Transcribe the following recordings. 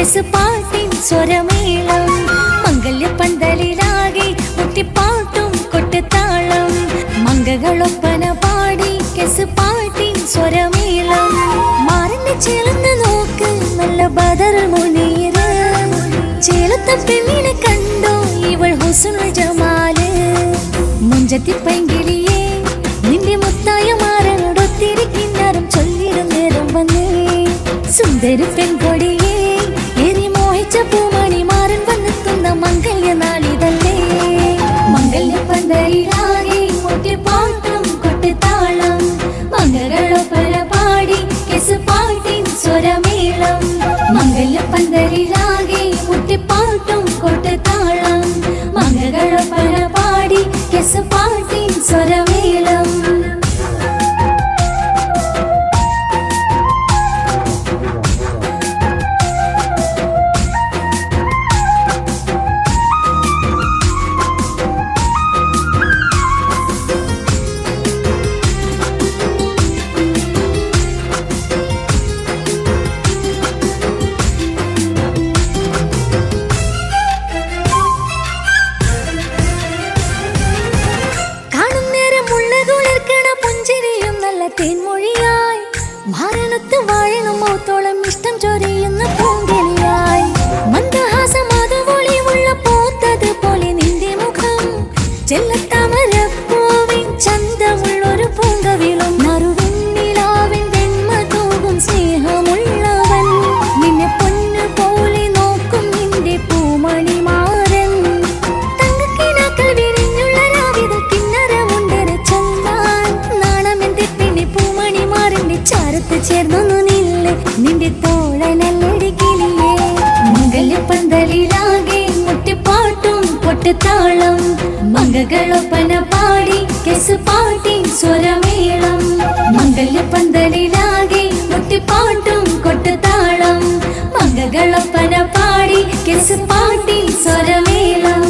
കെസുപാട്ടിൻ സ്വരമേളം മംഗല്യപ്പന്തലിലാകെ മുട്ടിപ്പാട്ടും കൊട്ടുതാളം മംഗകളൊപ്പന പാടി കെസുപാട്ടിൻ സ്വരമേളം മാറിന്റെ ചേർന്ന് നോക്ക് നല്ല ബദർ മുനീറ് ചേലത്തെ പെണ്ണിനെ കണ്ടോ ഇവൾ ഹുസ്നുൽ ജമാല് മുഞ്ചത്തി പൈങ്കിളിയെ നിന്റെ മുത്തായ മാറനോടൊത്തിരി കിന്നാരം ചൊല്ലിടും നേരം വന്നേ സുന്ദരി പെൺകൊടിയെ ഏറി മോഹിച്ച പൂമണി മാറൻ വന്നെത്തുന്ന മംഗല്യ നാളിതല്ലേ മംഗല്യപ്പന്തലിലാകെ മുട്ടിപ്പാട്ടും കൊട്ടുതാളം മംഗകളൊപ്പന പാടി കെസുപാട്ടിൻ സ്വരമേളം മംഗല്യപ്പന്തലിലാകെ മുട്ടിപ്പാട്ടും കൊട്ടുതാളം മംഗകളൊപ്പന പാടി കെസുപാട്ടിൻ സ്വരമേളം തേൻമൊഴിയായി മാരണത്ത് വാഴണം മൗത്തോളം ഇഷ്ടം ചൊരിയുന്ന പൂങ്കിളിയായി മന്ദഹാസമാതുവൊളിവുള്ള പോത്തത് പോലെ നിന്റെ മുഖം ചെല്ലത്താമരപ്പൂവിൻ ചന്തമുള്ളൊരു പൂങ്കവിളും മറുവെണ്ണിലാവിൻ വെണ്മ തൂകും സ്നേഹമുള്ളവൻ നിന്നെ പൊന്നു പോലെ നോക്കും നിന്റെ പൂമണി മാറൻ തങ്കക്കിനാക്കൾ വിരിഞ്ഞുള്ള രാവിതൽ കിന്നരമുണ്ടര ചന്താൻ നാണമെന്റെ പൂമണി മാറിന്റെ ചാരത്ത് ചേർന്നൊന്നു നില്ലേ നിന്റെ തോളനല്ലടിക്കില്ലേ മംഗല്യപ്പന്തലിലാകെ മുട്ടിപ്പാട്ടും കൊട്ടുതാളം മംഗകളൊപ്പന പാടി കെസുപാട്ടിൻ സ്വരമേളം മംഗല്യപ്പന്തലിലാകെ മുട്ടിപ്പാട്ടും കൊട്ടുതാളം മംഗകളൊപ്പന പാടി കെസുപാട്ടിൻ സ്വരമേളം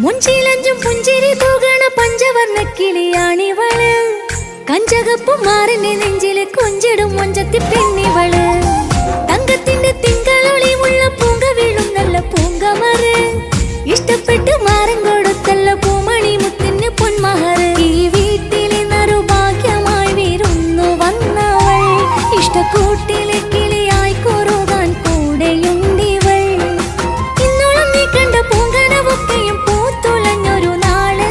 മുഞ്ചിലഞ്ചും പുഞ്ചിരി തൂകണ പഞ്ചവർണ്ണ കിളിയാണിവള് കഞ്ചകപ്പു മാറിന്റെ നെഞ്ചില് കൊഞ്ചിടും മൊഞ്ചത്തി പെണ്ണിവള് തങ്കത്തിന്റെ തിങ്കളൊളിമുള്ള പൂങ്ക വീഴും നല്ല പൂങ്കമറ് ഇഷ്ടപ്പെട്ട് മാറൻ കൊടുത്തല്ല പൂമണി മുത്തിന് പൊന്മഹറ് ഈ വീട്ടിലെ നറുഭാഗ്യമായി വീരുന്നു വന്നവൾ ഇഷ്ടക്കൂട്ടിലെ കിളിയായി കുറുകാൻ കൂടെയുണ്ടിവൾ ഇന്നോളം നീ കണ്ട പൂങ്കനവൊക്കെയും പൂത്തുലഞ്ഞൊരു നാള്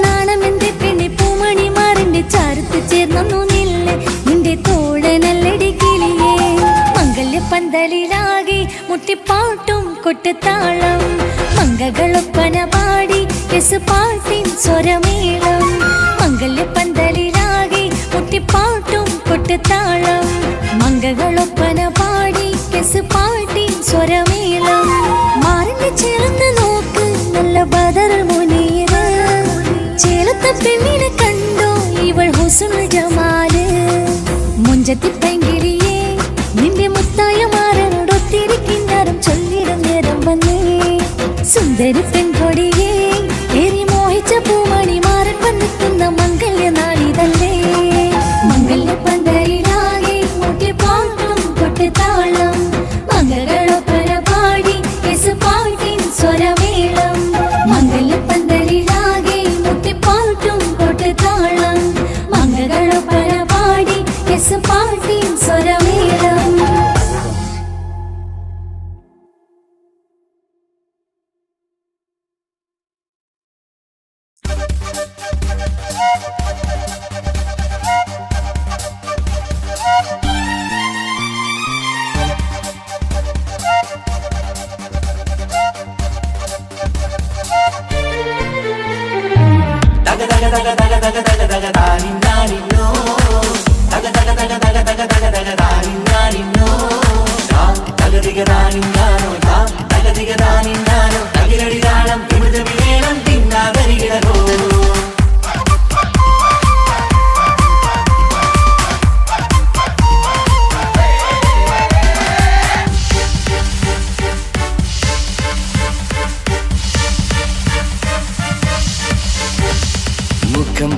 നാണമെന്റെ പെണ്ണെ പൂമണി മാറിന്റെ ചാരത്ത് ചേർന്നു നില്ലേ നിന്റെ തോളനല്ലടി കിളിയേ മംഗല്യപ്പന്തലിലാകെ മുട്ടിപ്പാട്ടും കൊട്ടുതാളം മംഗകളൊപ്പന പാടി കെസുപാട്ടിൻ സ്വരമേളം മംഗല്യപ്പന്തലിലാകെ മുട്ടിപ്പാട്ടും കൊട്ടുതാളം മംഗകളൊപ്പന പാടി കെസുപാട്ടിൻ സ്വരമേളം മാറിന്റെ ചേർന്ന് നോക്ക് നല്ല ബദർ മുനീറ് ചേലത്തെ പെണ്ണിനെ കണ്ടോ ഇവൾ ഹുസ്നുൽ ജമാല് മുഞ്ചത്തി പൈങ്കിളിയെ നിന്റെ മുത്തായ മാറനോടൊത്തിരി കിന്നാരം ചൊല്ലിടും നേരം വന്നേ സുന്ദരി പെൺകൊടിയെ ഏറി മോഹിച്ച പൂമണി മാറൻ വന്നെത്തുന്ന മംഗല്യ നാളിതല്ലേ മംഗല്യപ്പന്തലിലാകെ മുട്ടിപ്പാട്ടും കൊട്ടുതാളം മംഗകളൊപ്പന പാടി കെസുപാട്ടിൻ സ്വരമേളം മംഗല്യപ്പന്തലിലാകെ മുട്ടിപ്പാട്ടും കൊട്ടുതാളം മംഗകളൊപ്പന പാടി കെസുപാട്ടിൻ സ്വരമേളം Daga diga da ni nano,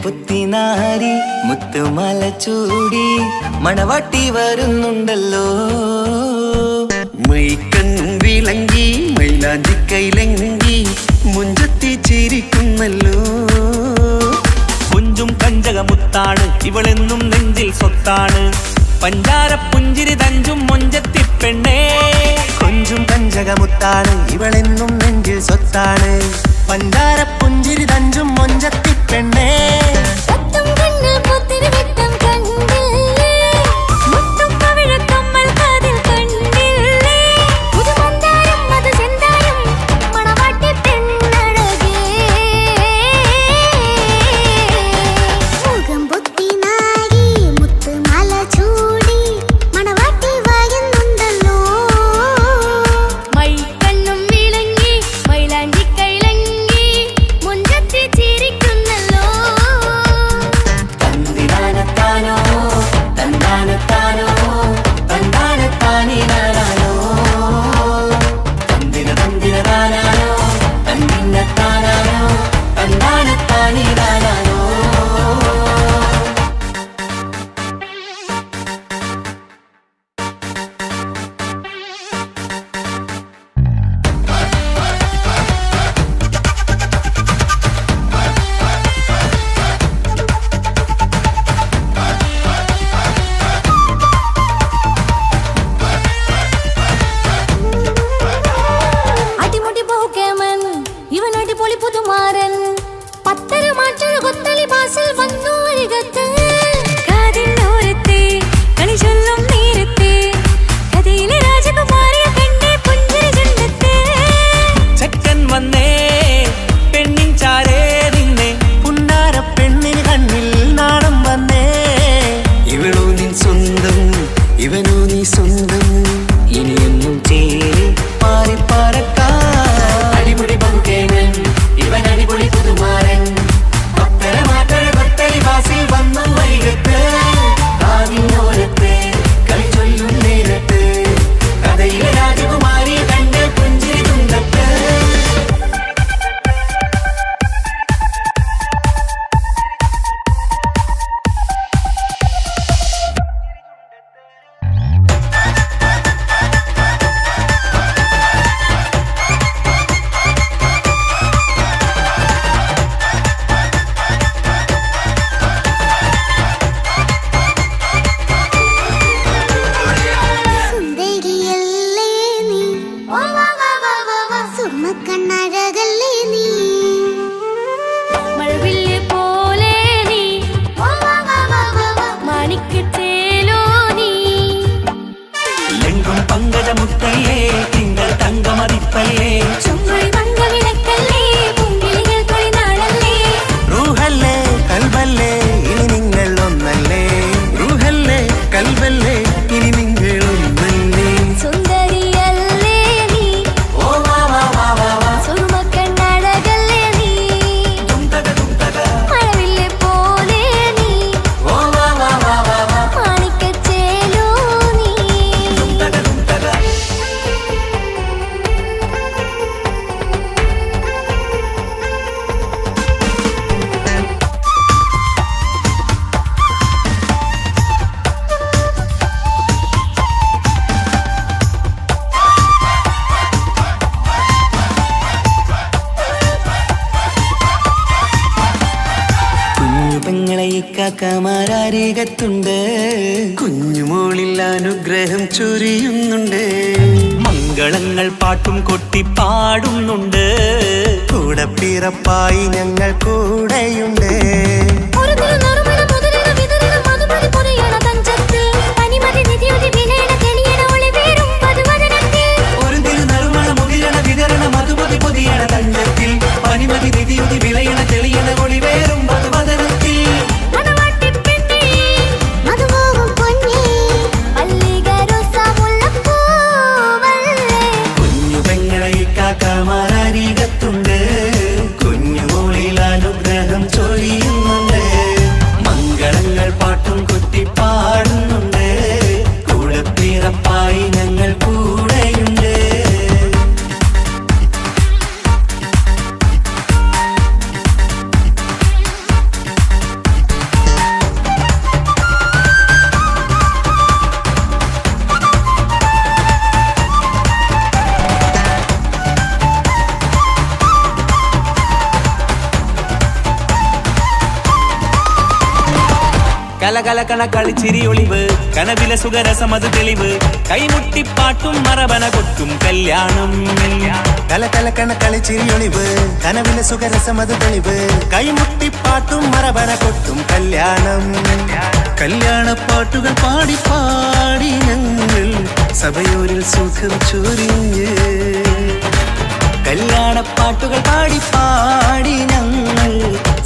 പുത്തിനാരി മുത്തുമല ചൂടി മണവാട്ടി വരുന്നുണ്ടല്ലോ. മൈക്കണ്ണും വിളങ്ങി മൈലാഞ്ചി കൈലങ്കി മുഞ്ചത്തി ചിരിക്കുന്നല്ലോ. കുഞ്ചും കഞ്ചകമുത്താണ് ഇവളെന്നും നെഞ്ചിൽ സ്വത്താണ്. പഞ്ചാര പുഞ്ചിരി തഞ്ചും മൊഞ്ചത്തി പെണ്ണേ. കൊഞ്ചും കഞ്ചകമുത്താണ് ഇവളെന്നും നെഞ്ചിൽ സ്വത്താണ്. പഞ്ചാര പുഞ്ചിരി തഞ്ചും മൊഞ്ചത്തി പെണ്ണേ. കാക്കമാരരികത്തുണ്ട്. കുഞ്ഞുമോളിൽ അനുഗ്രഹം ചൊരിയുന്നുണ്ട്. മംഗളങ്ങൾ പാട്ടും കൊട്ടി പാടുന്നുണ്ട്. കൂടെ പിറപ്പായി ഞങ്ങൾ കൂടെയുണ്ട്. പനിമതി നിധിയുതി വിളയണ തെളിയണ ഒളിവേറും മധുവദനത്തിൽ. കുഞ്ഞു പെങ്ങളെ കാക്കമാരരികത്തുണ്ട്. കുഞ്ഞുമോളിൽ അനുഗ്രഹം ചൊരിയുന്നുണ്ട്. മംഗളങ്ങൾ പാട്ടും കുത്തി പാടുന്നുണ്ട്. കൂടെ പിറപ്പായി ഞങ്ങൾ കൂടെയുണ്ട്. കലകലകണ കളിച്ചിരി ഒളിവ് കനവിലെ സുഖരസമത് തെളിവ് കൈമുട്ടിപ്പാട്ടും മറവന കൊട്ടും കല്യാണം കലകലകണ കളിച്ചിരിയൊളിവ് കനവിലെ സുഖരസമത് തെളിവ് കൈമുട്ടിപ്പാട്ടും മറവന കൊട്ടും കല്യാണം കല്യാണപ്പാട്ടുകൾ പാടി പാടി ഞങ്ങൾ സഭയോരിൽ സുഖം ചൊരിഞ്ഞ് കല്യാണപ്പാട്ടുകൾ പാടി പാടി ഞങ്ങൾ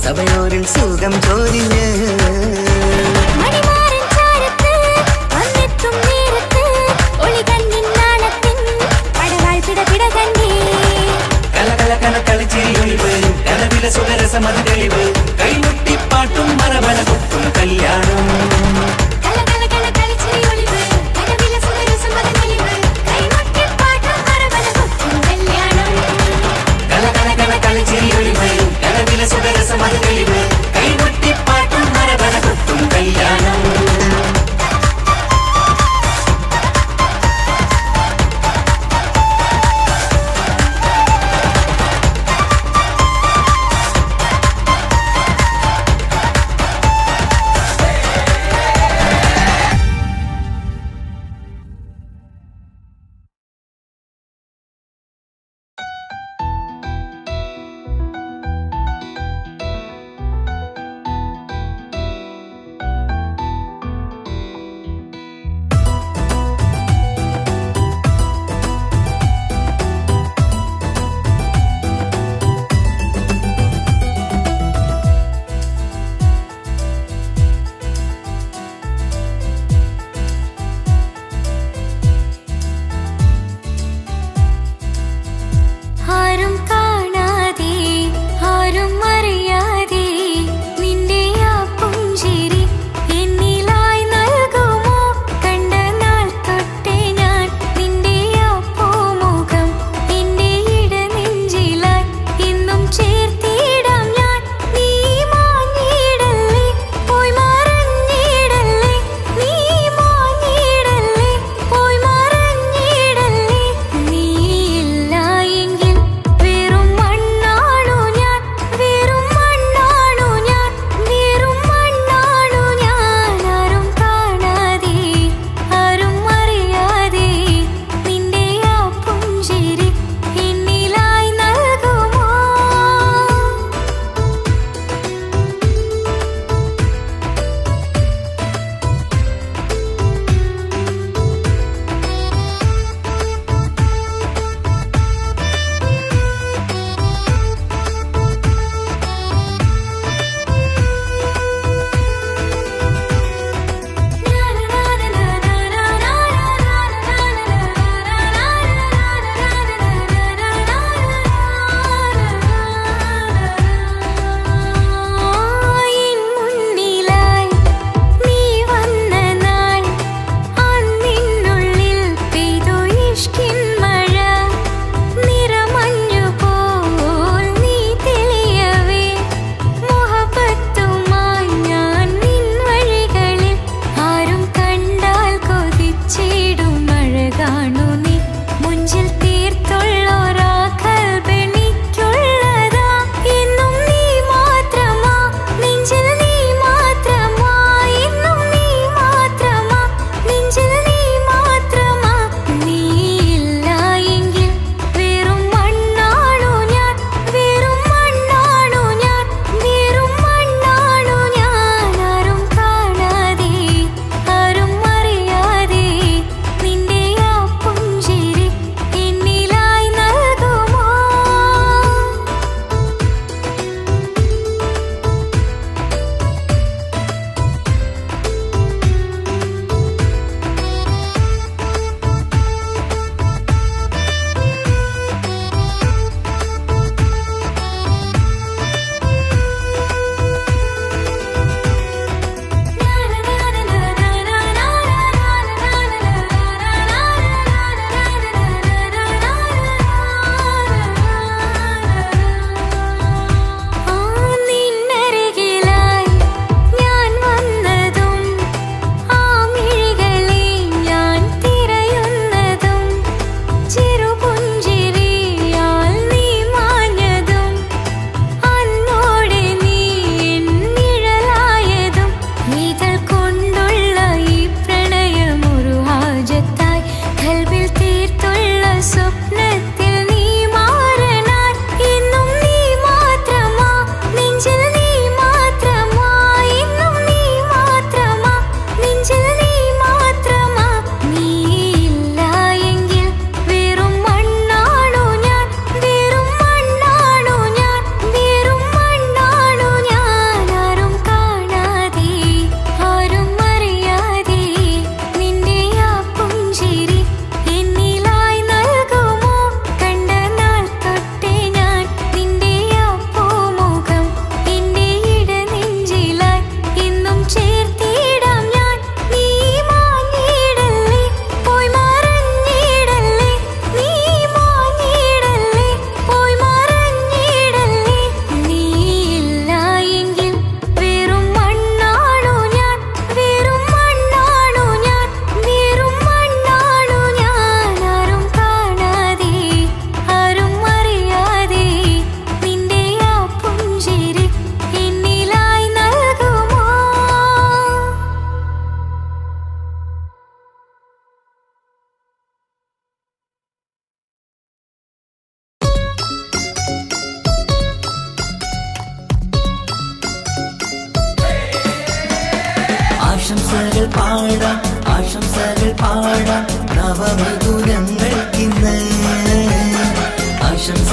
സഭയോരിൽ സുഖം ചൊരിഞ്ഞ് മണിമാരൻ ചാരത്ത് വന്നെത്തും നേരത്ത് ഒളികണ്ണിൻ നാണത്തിൻ പടവാൾ പിടപിട കണ്ടേ കലകലകണ കളിച്ചിരിയൊളിവ് കനവിലെ സുഖരസമത് തെളിവ് കൈമുട്ടിപ്പാട്ടും മറവന കൊട്ടും കല്യാണം കലകലകണ കളിച്ചിരി ഒളിവ് കനവിലെ സുഖരസമത് തെളിവ് കൈമുട്ടിപ്പാട്ടും മറവന കൊട്ടും കല്യാണം കലകലകണ കളിച്ചിരിയൊളിവ് കനവിലെ സുഖരസമത് തെളിവ് കൈമുട്ടിപ്പാട്ടും മറവന കൊട്ടും കല്യാണം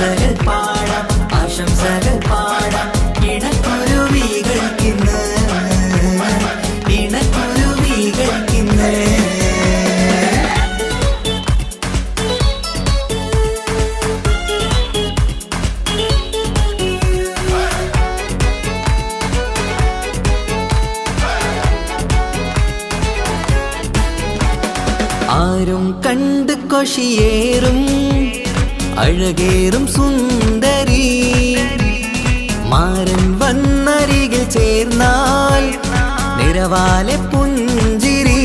ആശംസകൾ പാടാം ആശംസകൾ പാടാം ഇണക്കുരുവികൾക്കിന്ന് ഇണക്കുരുവികൾക്കിന്ന് ആരും കണ്ട് കൊഷിയേറും അഴകേറും സുന്ദരി മാരൻ വന്നരികിൽ ചേർന്നാൽ നിറവാലെ പുഞ്ചിരി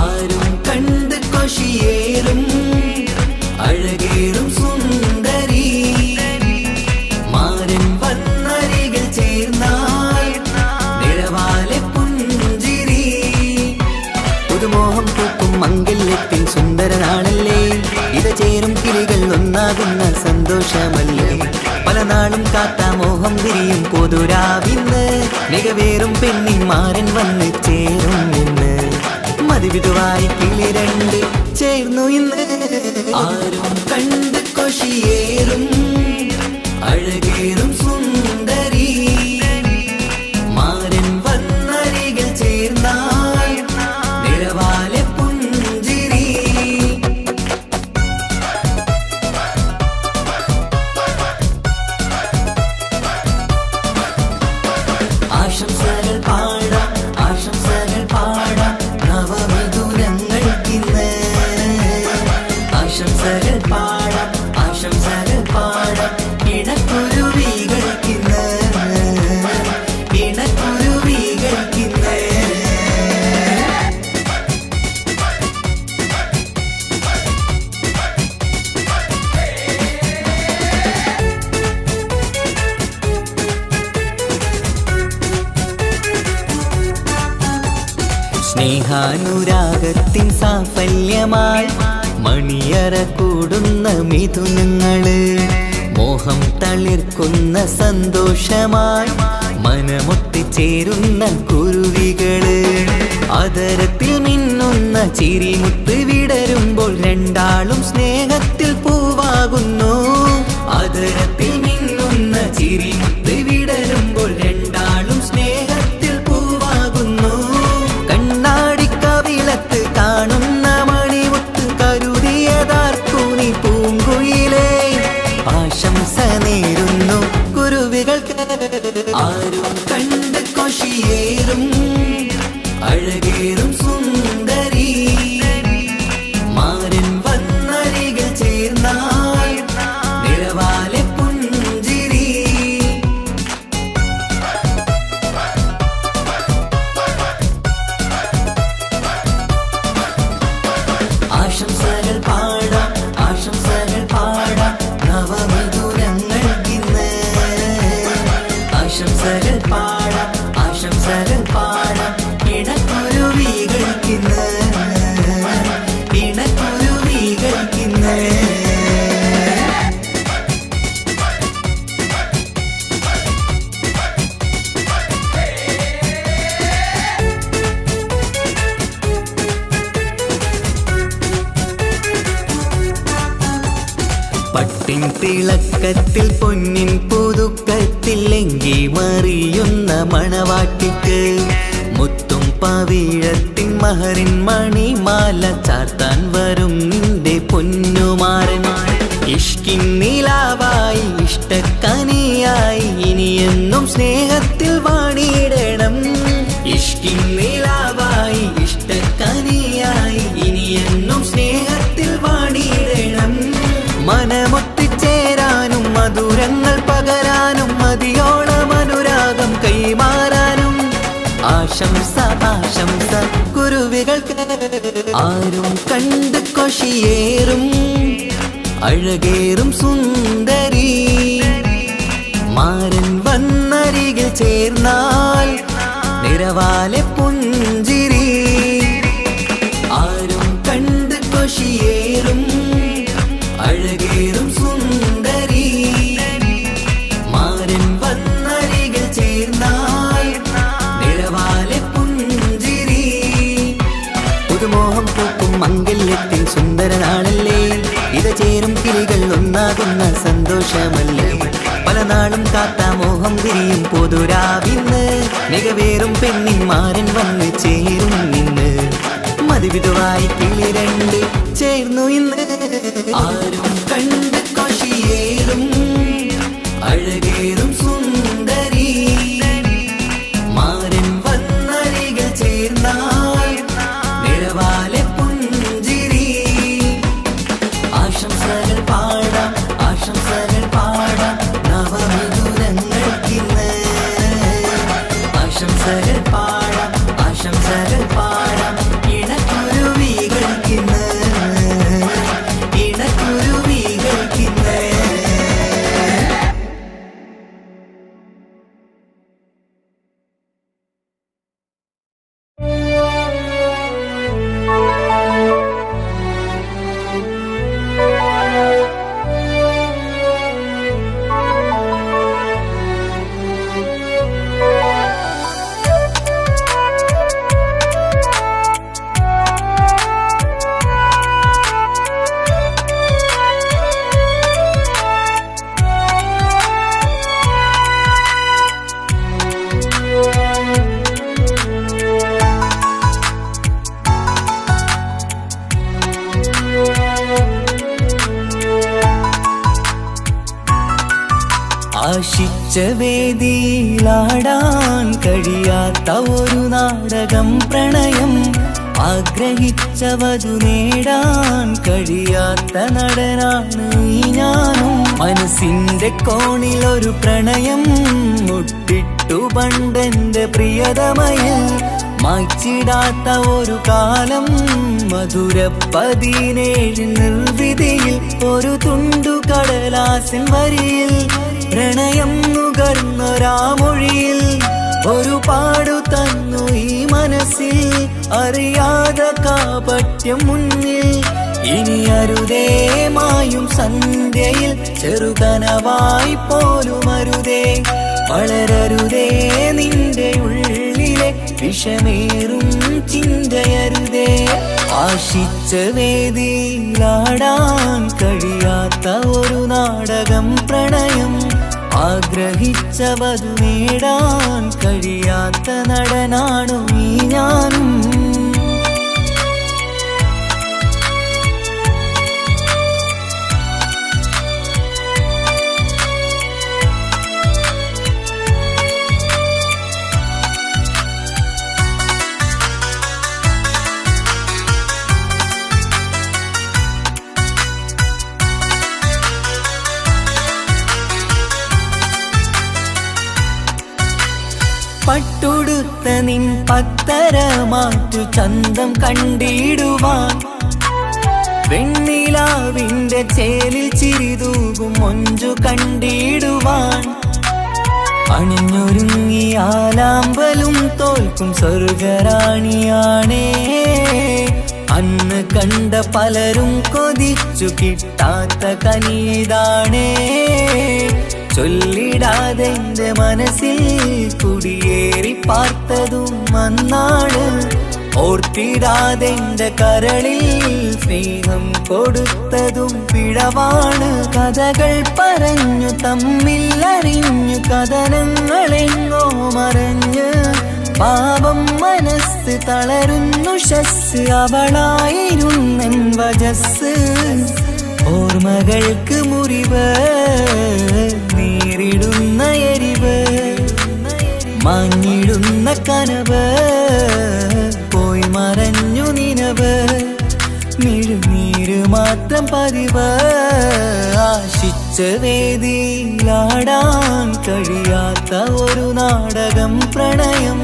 ആരും കണ്ട് കൊഷിയേറും അഴകേറും സുന്ദരി മാരൻ വന്നരികിൽ ചേർന്നാൽ നിറവാലെ പുഞ്ചിരി പുതുമോഹം പൂക്കും മംഗല്യത്തിൻ സുന്ദരനാണല്ലേ ഇത് ചേരും കിളികൾ ഒന്നാകുന്ന സന്തോഷമല്ലേ പല നാളും കാത്ത മോഹം വിരിയും പൊതുരാവിന്ന് മികവേറും പെണ്ണിൻ മാരൻ വന്ന് ചേരും ഇന്ന് മതിവിധുവായി കിളി രണ്ട് ചേർന്നു ഇന്ന് ആരും കണ്ട് കൊഷിയേറും അഴകേറും സുന്ദരി മാരൻ വന്നരികിൽ ചേർന്നാൽ നിറവാലെ പുഞ്ചിരി ആശംസകൾ പാടാം ആശംസകൾ പാടാം നവമധുരങ്ങൾക്കിന്ന് ആശംസകൾ പാടാം ആശംസകൾ പാടാം ഇണക്കുരുവികൾക്കിന്ന് ഇണക്കുരുവികൾക്കിന്ന് സ്നേഹാനുരാഗത്തിൻ സാഫല്യമായി മണിയറ കൂടുന്ന മിഥുനങ്ങള് മോഹം തളിർക്കുന്ന സന്തോഷമായി മനമൊട്ടിച്ചേരുന്ന കുരുവികള് അതരത്തിൽ മിന്നുന്ന ചിരിമുത്ത് വിടരുമ്പോൾ രണ്ടാളും സ്നേഹത്തിൽ പൂവാകുന്നു അതരത്തിൽ മിന്നുന്ന ചിരിമുത്ത് വിടരുമ്പോൾ രണ്ടാളും സ്നേഹത്തിൽ പൂവാകുന്നു കണ്ണാടിക്കവിളത്ത് കാണുന്ന മണിമുത്ത് കരുതിയതാർക്കൂനി പൂങ്കുയിലേ ആശംസ നേരുന്നു കുരുവികൾക്ക് ആരും കണ്ട് കൊഷിയേറും അഴകേറും സുന്ദരി മാരൻ വന്നരികിൽ ചേർന്നാൽ നിറവാലെ പുഞ്ചിരി ആശംസകൾ പാടാം ആശംസകൾ പാടാം നവമധുരങ്ങൾക്കിന്ന് ആശംസകൾ പാടാം ആശംസകൾ പാടാം ഇണക്കുരുവികൾക്കിന്ന് ഇണക്കുരുവികൾക്കിന്ന് പട്ടിൻ തിളക്കത്തിൽ പൊന്നിൻ പുതുക്കത്തിൽ എങ്കി മറിയുന്ന മണവാട്ടിക്ക് മുത്തും പവിഴത്തിൻ മഹറിൻ മണിമാല ചാർത്താൻ വരും നിന്റെ പൊന്നുമാരൻ ഇഷ്കിൻ നിലാവായി ഇഷ്ടക്കനിയായി ഇനിയെന്നും സ്നേഹത്തിൽ വാണിയിടണം ഇഷ്കിൻ നിലാവായി ഇഷ്ടക്കനിയായി ഇനിയെന്നും സ്നേഹത്തിൽ വാണിയിടണം മനമൊത്തിച്ചേരാനും മധുരങ്ങൾ പകരാനും മതിയോളം അനുരാഗം കൈമാറാനും ആശംസ ആശംസ കുരുവികൾക്ക് ആരും കണ്ട് കൊഷിയേറും അഴകേറും സുന്ദരി മാരൻ വന്നരികിൽ ചേർന്നാൽ നിറവാലെ പുഞ്ചിരി ആരും കണ്ട് കൊഷിയേറും അഴകേറും സുന്ദരി മാരൻ വന്നരികിൽ ചേർന്നാൽ നിറവാലെ പുഞ്ചിരി പുതുമോഹം പൂക്കും മംഗല്യത്തിൻ സുന്ദരനാണല്ലേ ഇത് ചേരും കിളികൾ ഒന്നാകുന്ന വരവാകുന്ന സന്തോഷമല്ലേ പല നാളും കാത്ത മോഹം തിരിയും പൊതുരാവിന്ന് മികവേറും പെണ്ണിൻ മാരൻ വന്ന് ചേരും ഇന്ന് മതിവിധുവായി കിളി രണ്ട് ചേർന്നു ഇന്ന് ആരും കണ്ട് കൊഷിയേറും അഴകേറും സുന്ദരി മാരൻ വന്നരികൾ ചേർന്നാൽ നിഴവാലെ പുഞ്ചിരി ആശംസകൾ പാടാം നവമിഥുനങ്ങൾക്കിന്ന് ആശംസകൾ പാടാം ഇണക്കുരുവികൾക്കിന്ന് ആശിച്ച വേദിയിലാടാൻ കഴിയാത്ത ഒരു നാടകം പ്രണയം ആഗ്രഹിച്ചവതു നേടാൻ കഴിയാത്ത നടനാണ് ഈ ഞാനും മനസ്സിന്റെ കോണിൽ ഒരു പ്രണയം മുട്ടിട്ടു പണ്ടെന്റെ പ്രിയതമയിൽ മായ്ച്ചിടാത്ത ഒരു കാലം മധുര 17 നിർവിധിയിൽ ഒരു തുണ്ടു കടലാസിൻ വരിയിൽ പ്രണയം നുകർന്നൊരാമൊഴിയിൽ ഒരു പാടു തന്നു ഈ മനസ്സിൽ അറിയാതെ കാപട്യം മുന്നിൽ ഇനി അരുതേ മായും സന്ധ്യയിൽ ചെറുകനവായി പോലും അരുതേ വളരരുതേ നിന്റെ ഉള്ളിലെ വിഷമേറും ചിന്തയരുതേ ആശിച്ച വേദിയിലാടാൻ കഴിയാത്ത ഒരു നാടകം പ്രണയം ആഗ്രഹിച്ചവതു നേടാൻ കഴിയാത്ത നടനാണു ഈ ഞാനും പട്ടുടുത്ത നിൻ പത്തര മാറ്റു ചന്തം കണ്ടിടുവാൻ വെണ്ണിലാവിന്റെ ചേലിൽ ചിരിതൂകും മൊഞ്ചു കണ്ടിടുവാൻ അണിഞ്ഞൊരുങ്ങിയാലാമ്പലും തോൽക്കും സ്വർഗറാണിയാണേ അന്ന് കണ്ട പലരും കൊതിച്ചു കിട്ടാത്ത കനിതാണേ ചൊല്ലിടാതെ എന്റെ മനസ്സിൽ കുടിയേറി പാർത്തതും അന്നാണ് ഓർത്തിടാതെ എന്റെ കരളിൽ സ്നേഹം കൊടുത്തതും പിഴവാണ് കഥകൾ പറഞ്ഞു തമ്മിൽ അറിഞ്ഞു കഥനങ്ങളെങ്ങോ മറഞ്ഞ് പാപം മനസ്സ് തളരുന്നു ശസ് അവളായിരുന്നൻ വജസ് ഓർമ്മകൾക്ക് മുറിവ് നേരിടുന്ന എരിവ് മങ്ങിടുന്ന കനവ് പോയി മറഞ്ഞു നിനവ് മിഴുനീര് മാത്രം പതിവ് ആശിച്ച വേദിയിലാടാൻ കഴിയാത്ത ഒരു നാടകം പ്രണയം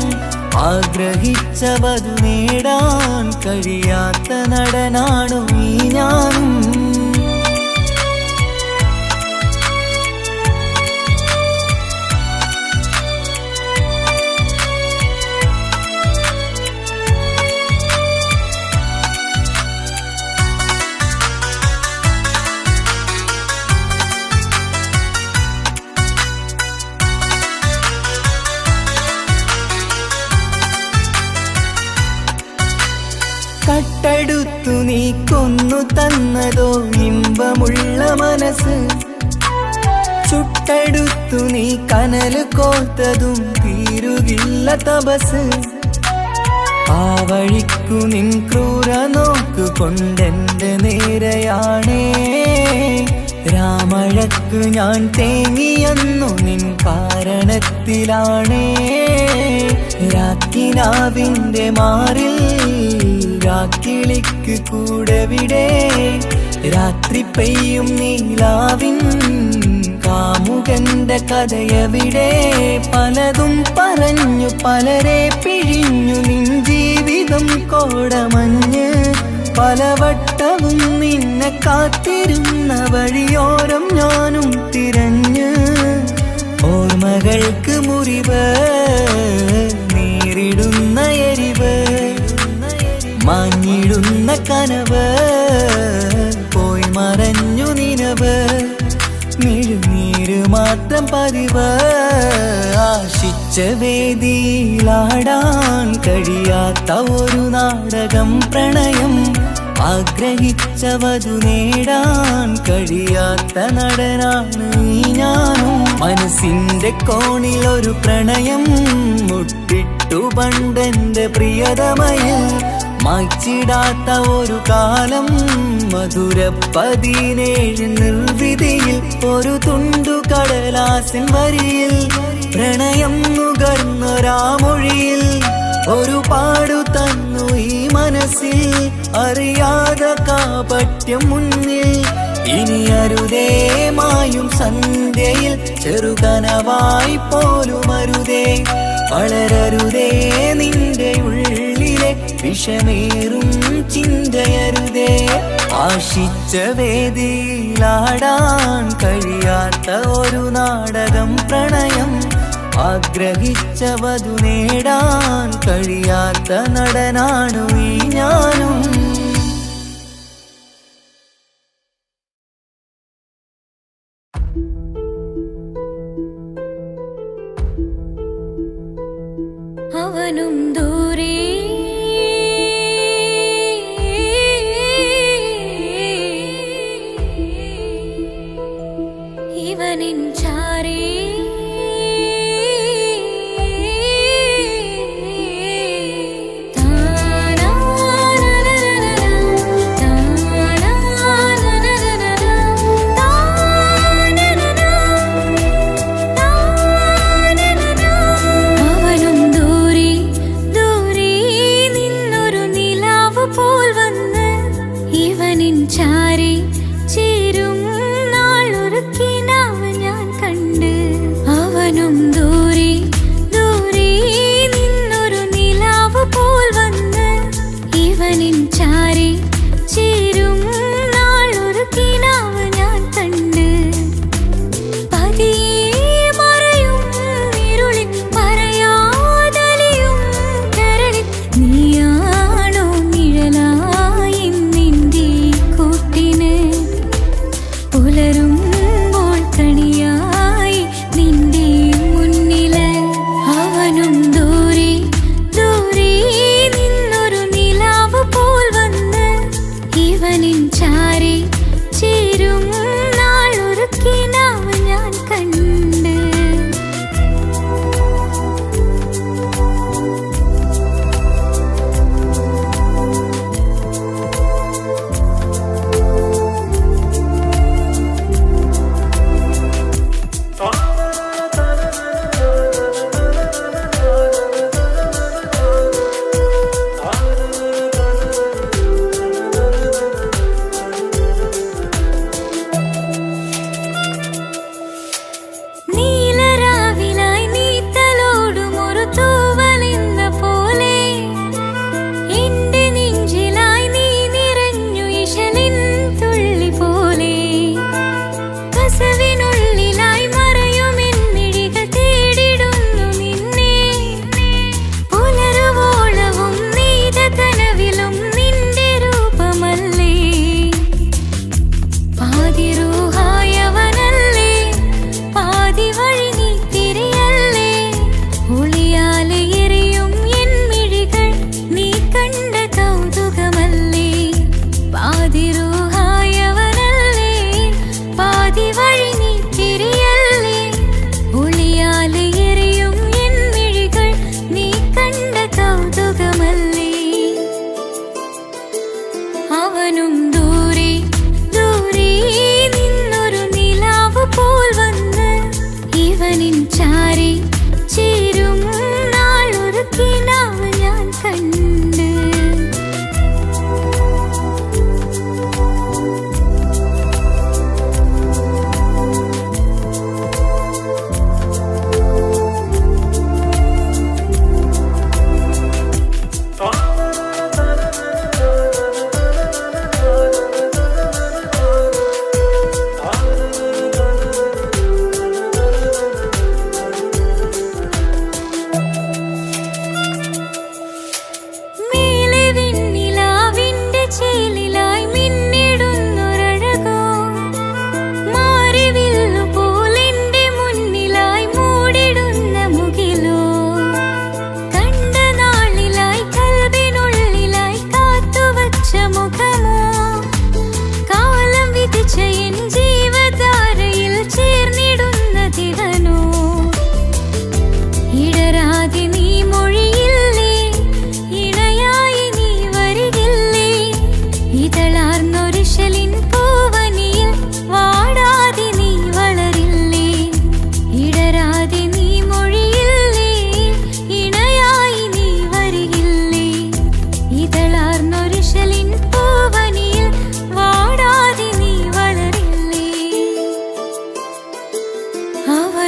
ആഗ്രഹിച്ചവതു നേടാൻ കഴിയാത്ത നടനാണു ഈ ഞാനും കട്ടെടുത്തു നീ കൊന്നു തന്നതോ ഇമ്പ ദീപമുള്ള മനസ്സ് ചുട്ടെടുത്തു നീ കനല് കോർത്തതും തീരുകില്ല തപസ് ആ വഴിക്കു നിൻ ക്രൂര നോക്കു കൊണ്ടെന്റെ നേരെയാണേ രാമഴക്ക് ഞാൻ തേങ്ങിയെന്നു നിൻ കാരണത്തിലാണേ രാക്കിനാവിന്റെ മാറിൽ രാക്കിളിക്ക് കൂടെവിടെ രാത്രി പെയ്യും നീലാവിൻ കാമുകന്റെ കഥയവിടെ പലതും പറഞ്ഞു പലരെ പിഴിഞ്ഞു നിൻ ജീവിതം കോടമഞ്ഞ് പലവട്ടവും നിന്നെ കാത്തിരുന്ന വഴിയോരം ഞാനും തിരഞ്ഞ് ഓർമ്മകൾക്ക് മുറിവ് നേരിടുന്ന എരിവ് മാഞ്ഞിടുന്ന കനവ് പോയി മറഞ്ഞു നിനവ് മിഴുനീര് മാത്രം പതിവ് ആശിച്ച വേദിയിലാടാൻ കഴിയാത്ത ഒരു നാടകം പ്രണയം ആഗ്രഹിച്ചവതു നേടാൻ കഴിയാത്ത നടനാണ് ഞാനും മനസ്സിന്റെ കോണിൽ ഒരു പ്രണയം മുട്ടിട്ടു പണ്ടെന്റെ പ്രിയതമയിൽ മായ്ച്ചിടാത്ത ഒരു കാലം മധുര 17 നിർവിധിയിൽ ഒരു തുണ്ടു കടലാസിൻ വരിയിൽ പ്രണയം നുകർന്നൊരാമൊഴിയിൽ ഒരു പാടു തന്നു ഈ മനസ്സിൽ അറിയാതെ കാപട്യം മുന്നിൽ ഇനി അരുതേ മായും സന്ധ്യയിൽ ചെറുകനവായി പോലും അരുതേ വളരരുതേ നിന്റെ ഉള്ളിലെ വിഷമേറും ചിന്തയരുതേ ആശിച്ച വേദിയിലാടാൻ കഴിയാത്ത ഒരു നാടകം പ്രണയം ആഗ്രഹിച്ചവതു നേടാൻ കഴിയാത്ത നടനാണു ഈ ഞാനും അവനും ദൂരെ ഇവനിൻ ചാരേ ചാരി ചേരും നാളൊരുക്കിനാവ് ഞാൻ കണ്ട് അവനും ദൂരെ ദൂരെ നിന്നൊരു നിലാവ് പോൽ വന്ന് ഇവനിൻ ചാരി ചേരും നാളൊരുക്കിനാവ് ഞാൻ കണ്ട് പതിയെ മറയും ഇരുളിൽ പറയാതലിയും കരളിൽ നീയാണോ നിഴലായി പുലരുമ്പോൾ കണിയായി നിന്റെ മുന്നില് അവനും ദൂരെ ദൂരെ നിന്നൊരു നിലാവ് പോൽ വന്ന് ഇവനിൻ ചാരി ചേരും നാളൊരുക്കിനാവ് ഞാൻ കണ്ട് പാതിരൂഹായവനല്ലേ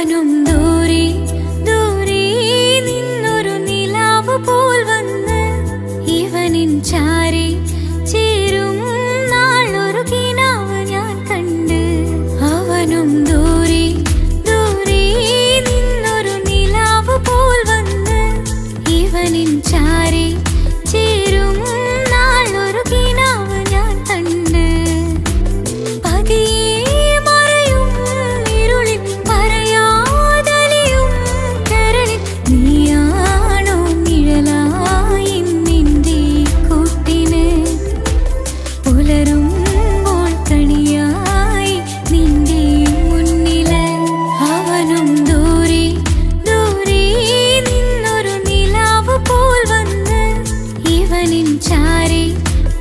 അവനും ദൂരെ ദൂരെ നിന്നൊരു നിലാവ് പോൽ വന്ന് ഇവനിൻ ചാരി ചേരും നാളൊരു കിനാവ് ഞാൻ കണ്ട്. അവനും ദൂരെ ദൂരെ നിന്നൊരു നിലാവ് പോൽ വന്ന് ഇവനിൻ ചാരി ചേരും നാളൊരു കിനാവ് ഞാൻ കണ്ട്. പതിയെ മറയും ഇരുളിൽ പറയാതലിയും കരളിൽ നീയാണോ നിഴലായി നിന്റെ കൂട്ടിന്. പുലരുമ്പോൾ കണിയായി നിന്റെ മുന്നില് അവനും ദൂരെ ദൂരെ നിന്നൊരു നിലാവ് പോൽ വന്ന് ഇവനിൻ ചാരി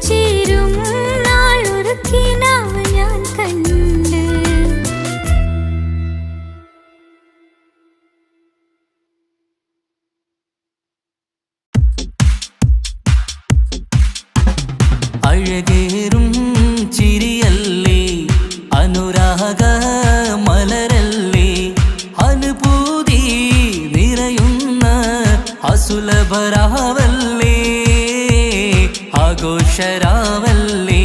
ചേരും നാളൊരു കിനാവ് ഞാൻ കണ്ട്. അഴകേറും ചിരിയല്ലേ അനുരാഗ മലരല്ലേ അനുഭൂതി നിറയുന്ന അസുലഭരാവല്ലേ ആഘോഷരാവല്ലേ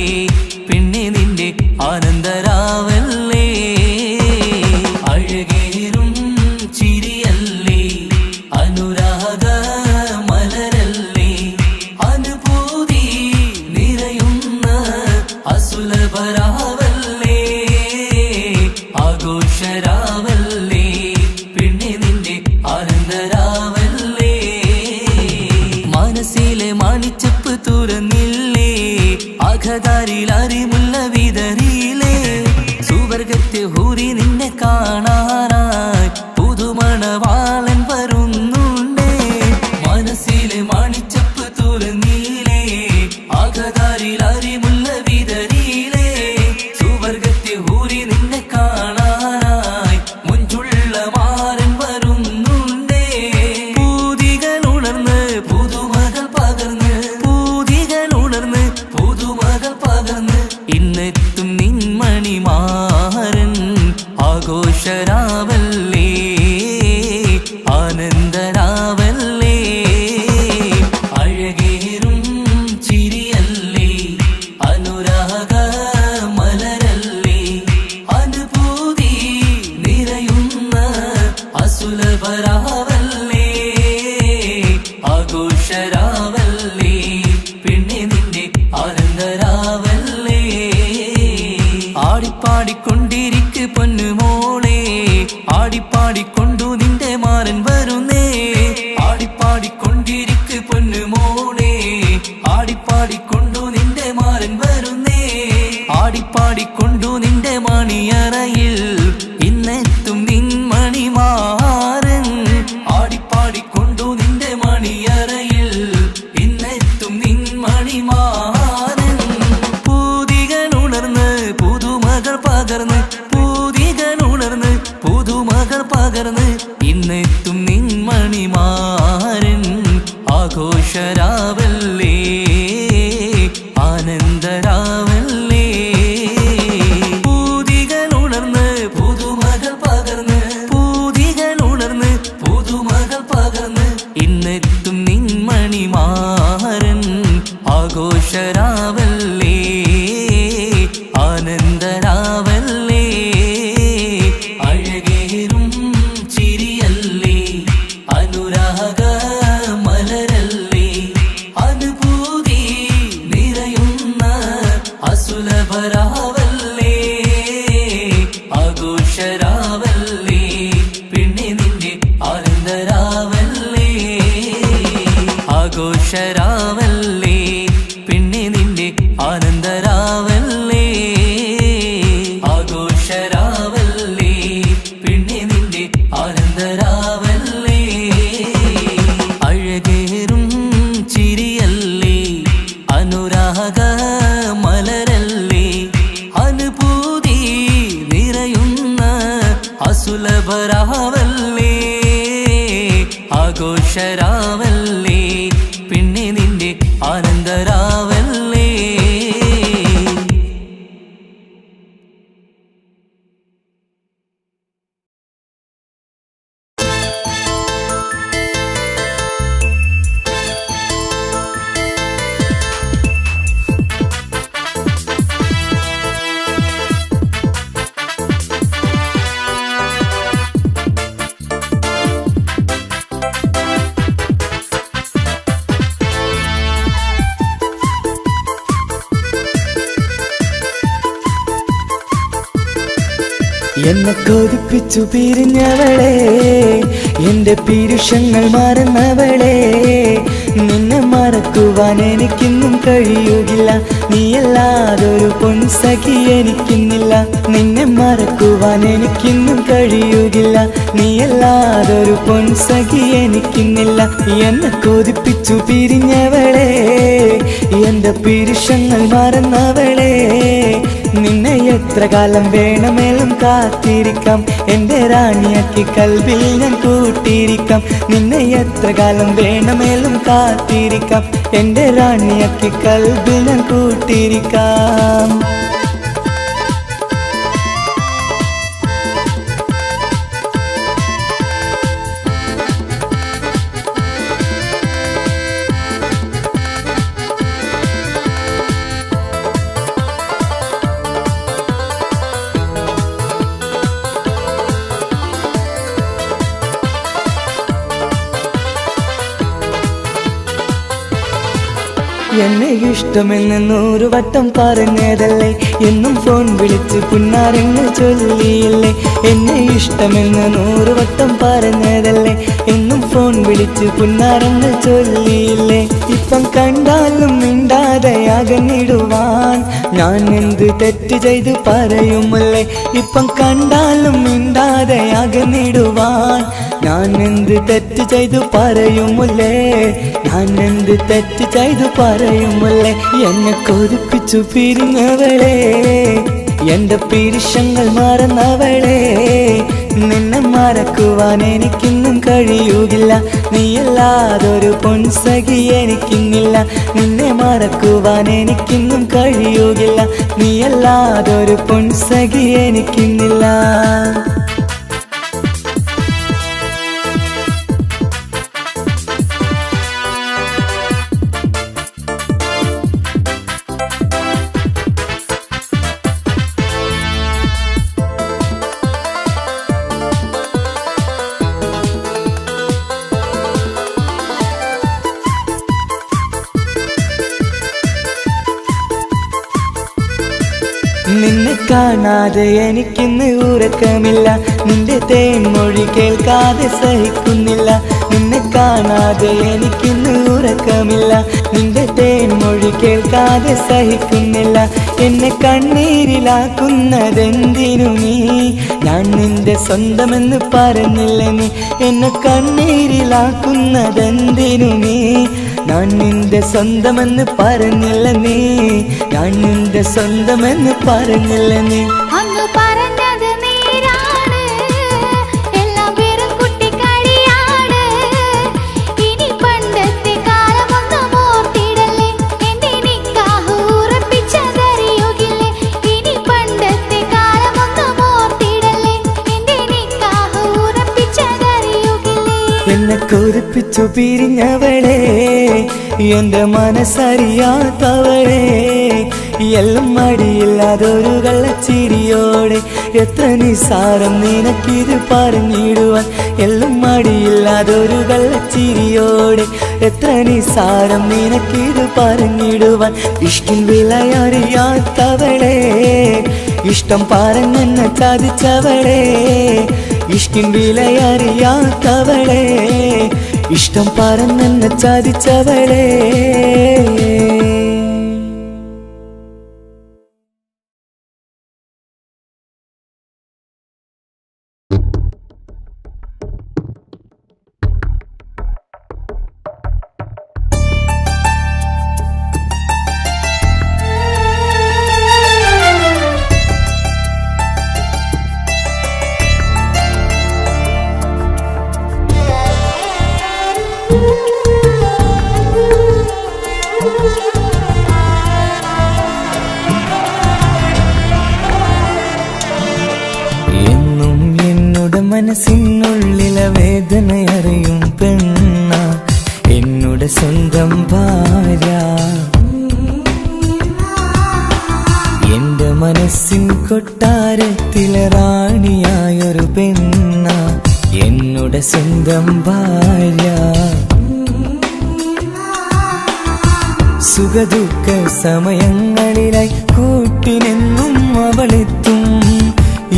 പിന്നെ നിന്റെ ആനന്ദരാവല്ലേ. അഴകേറും ചിരിയല്ലേ അനുരാഗ മലരല്ലേ അനുഭൂതി നിറയുന്ന അസുലഭരാവല്ലേ ആഘോഷരാവല്ലേ പിന്നെ നിന്റെ ആനന്ദരാവല്ലേ. മനസ്സിലെ മണിച്ചപ്പ് തുറന്നില്ലേ അഖദാരിൽ അറിമുല്ല വിതറിയില്ലേ സുവർഗത്തെ ഹൂരി നിന്നെ കാണാനായി പുതുമണവാളൻ വരുന്നുണ്ടേ. മനസ്സിലെ മണിച്ചപ്പ് തുറന്നില്ലേ അഖദാരിൽ അറിമുല്ല വിതറിയില്ലേ സുവർഗത്തെ ഹൂരി നിന്നെ കാണാനായി മുഞ്ചുള്ള മാരൻ വരുന്നുണ്ടേ. പൂതികൾ ഉണർന്ന് പുതുമകൾ പകർന്ന് പൂതികൾ ഉണർന്ന് പുതുമകൾ പകർന്ന് ഇന്നെത്തും നിൻമണിമാരൻ ആഘോഷരാവല്ലേ ആനന്ദരാവല്ലേ. അഴകേറും ചിരിയല്ലേ അനുരാഗ മലരല്ലേ അനുഭൂതി നിറയുന്ന അസുലഭരാവല്ലേ ആഘോഷരാവല്ലേ പിന്നെ നിന്റെ ആനന്ദരാവല്ലേ. ആടിപ്പാടിക്കൊണ്ടിരിക്ക് പൊന്നുമോളെ ആടിപ്പാടിക്കൊണ്ടു നിന്റെ മാരൻ വരുന്നേ. ആടിപ്പാടിക്കൊണ്ടിരിക്ക് പൊന്നുമോളെ ആടിപ്പാടിക്കൊണ്ടു നിന്റെ മാരൻ വരുന്നേ. ആടിപ്പാടിക്കൊണ്ടു നിന്റെ മണിയറയിൽ ഇന്നെത്തും നിൻമണിമാരൻ ആടിപ്പാടിക്കൊണ്ടു നിന്റെ മണിയറയിൽ ഇന്നെത്തും നിൻമണിമാരൻ. പൂതികൾ ഉണർന്ന് പുതുമകൾ പകർന്ന് പൂതികൾ ഉണർന്ന് പുതുമകൾ പകർന്ന് ഇന്നെത്തും നിൻമണിമാരൻ ആഘോഷരാവല്ലേ ആനന്ദരാവല്ലേ. പൂതികൾ ഉണർന്ന് പുതുമകൾ പകർന്ന് പൂതികൾ ഉണർന്ന് പുതുമകൾ പകർന്ന് ഇന്നെത്തും നിൻമണിമാരൻ ആഘോഷരാവല്ലേ ആനന്ദരാവല്ലേ. അഴകേറും ചിരിയല്ലേ അനുരാഗ മലരല്ലേ അനുഭൂതി നിറയുന്ന അസുലഭരാവല്ലേ ആഘോഷരാവല്ലേ പിന്നെ നിന്റെ ആനന്ദരാവല്ലേ ആഘോഷരാവല്ലേ പിന്നെ നിന്റെ ആനന്ദരാവല്ലേ ആഘോഷരാവല്ലേ പിന്നെ നിന്റെ ആനന്ദരാവല്ലേ. അഴകേറും ചിരിയല്ലേ അനുരാഗ മലരല്ലേ അനുഭൂതി നിറയുന്ന അസുലഭരാവല്ലേ ആഘോഷരാവല്ലേ പിന്നെ നിന്റെ ആനന്ദരാവല്ലേ. എന്നെ കൊതിപ്പിച്ചു പിരിഞ്ഞവളെ, എന്റെ പീരുഷങ്ങൾ മറന്നവളെ, നിന്നെ മറക്കുവാൻ എനിക്കിന്നും കഴിയുകില്ല, നീയല്ലാതൊരു പൊൻസഖി എനിക്കിന്നില്ല. നിന്നെ മറക്കുവാൻ എനിക്കിന്നും കഴിയുകില്ല, നീയല്ലാതൊരു പൊൻസഖി എനിക്കിന്നില്ല. എന്നെ കൊതിപ്പിച്ചു പിരിഞ്ഞവളെ, എന്റെ പീരുഷങ്ങൾ മറന്നവളെ, നിന്നെ എത്ര കാലം വേണമെങ്കിലും കാത്തിരിക്കാം, എന്റെ റാണിയാക്കി കൽബിൽ ഞാൻ കൂട്ടിയിരിക്കാം. നിന്നെ എത്ര കാലം വേണമെങ്കിലും കാത്തിരിക്കാം, എന്റെ റാണിയാക്കി കൽബിൽ ഞാൻ കൂട്ടിയിരിക്കാം. എന്നെ ഇഷ്ടമെന്ന് 100 വട്ടം പറഞ്ഞതല്ലേ, എന്നും ഫോൺ വിളിച്ച് പുന്നാരങ്ങൾ ചൊല്ലിയില്ലേ. എന്നെ ഇഷ്ടമെന്ന് 100 വട്ടം പറഞ്ഞതല്ലേ, എന്നും ഫോൺ വിളിച്ച് പുന്നാരങ്ങൾ ചൊല്ലിയില്ലേ. ഇപ്പം കണ്ടാലും മിണ്ടാതെ അകന്നിടുവാൻ ഞാൻ എന്ത് തെറ്റ് ചെയ്ത് പറയുമല്ലേ. ഇപ്പം കണ്ടാലും മിണ്ടാതെ അകന്നിടുവാൻ ഞാൻ എന്ത് തെറ്റ് ചെയ്തു പറയുമല്ലേ, ഞാൻ എന്ത് തെറ്റ് ചെയ്തു പറയുമല്ലേ. എന്നെ കൊതിപ്പിച്ചു പിരിഞ്ഞവളെ, എന്റെ പീരുഷങ്ങൾ മറന്നവളെ, നിന്നെ മറക്കുവാൻ എനിക്കിന്നും കഴിയുകില്ല, നീയല്ലാതൊരു പൊൻസഖി എനിക്കിന്നില്ല. നിന്നെ മറക്കുവാൻ എനിക്കിന്നും കഴിയുകില്ല, നീയല്ലാതൊരു പൊൻസഖി എനിക്കിന്നില്ല. നിന്നെ കാണാതെ എനിക്കിന്ന് ഉറക്കമില്ല, നിന്റെ തേൻമൊഴി കേൾക്കാതെ സഹിക്കുന്നില്ല. നിന്നെ കാണാതെ എനിക്കിന്ന് ഉറക്കമില്ല, നിന്റെ തേൻമൊഴി കേൾക്കാതെ സഹിക്കുന്നില്ല. എന്നെ കണ്ണീരിലാക്കുന്നതെന്തിനു നീ, ഞാൻ നിന്റെ സ്വന്തമെന്ന് പറഞ്ഞില്ല നീ. എന്നെ കണ്ണീരിലാക്കുന്നതെന്തിനു നീ, ഞാൻ നിന്റെ സ്വന്തമെന്ന് പറഞ്ഞില്ല നീ, ഞാൻ നിന്റെ സ്വന്തമെന്ന് പറഞ്ഞില്ല നീ. അങ്ങ് പറഞ്ഞത് നേരാണ്, എല്ലാം വെറും കുട്ടിക്കളിയാണ്. ഇനി പണ്ടത്തെ കാലമൊന്നും ഓർത്തിടല്ലേ, എന്റെ നിക്കാഹ് ഉറപ്പിച്ചതറിയുകില്ലേ. ഇനി പണ്ടത്തെ കാലമൊന്നും ഓർത്തിടല്ലേ, എന്റെ നിക്കാഹ് ഉറപ്പിച്ചതറിയുകില്ലേ. എന്നെ കൊതിപ്പിച്ചു പിരിഞ്ഞവളെ, എന്റെ മനസ്സറിയാത്തവളെ, എല്ലാം മടിയില്ലാതൊരു കള്ളച്ചിരിയോടെ, എത്ര നിസാരം നിനക്കിത് പറഞ്ഞിടുവാൻ. എല്ലാം മടിയില്ലാതൊരു കള്ളച്ചിരിയോടെ, എത്ര നിസാരം നിനക്കിത് പറഞ്ഞിടുവാൻ. ഇഷ്കിൻ വിലയറിയാത്തവളെ, ഇഷ്ടം പറഞ്ഞെന്നെ ചതിച്ചവളെ, ഇഷ്കിൻ വിലയറിയാത്തവളെ, ഇഷ്ടം പറഞ്ഞെന്നെ ചതിച്ചവളെ. മനസ്സിനുള്ളിലെ വേദനയറിയും പെണ്ണ, എന്നുടെ സ്വന്തം ഭാര്യ. എന്റെ മനസ്സിൻ കൊട്ടാരത്തിലെ റാണിയായൊരു പെണ്ണ, എന്നുടെ സ്വന്തം ഭാര്യ. സുഖദുഃഖ സമയങ്ങളിലായി കൂട്ടിനെന്നും അവളെത്തും.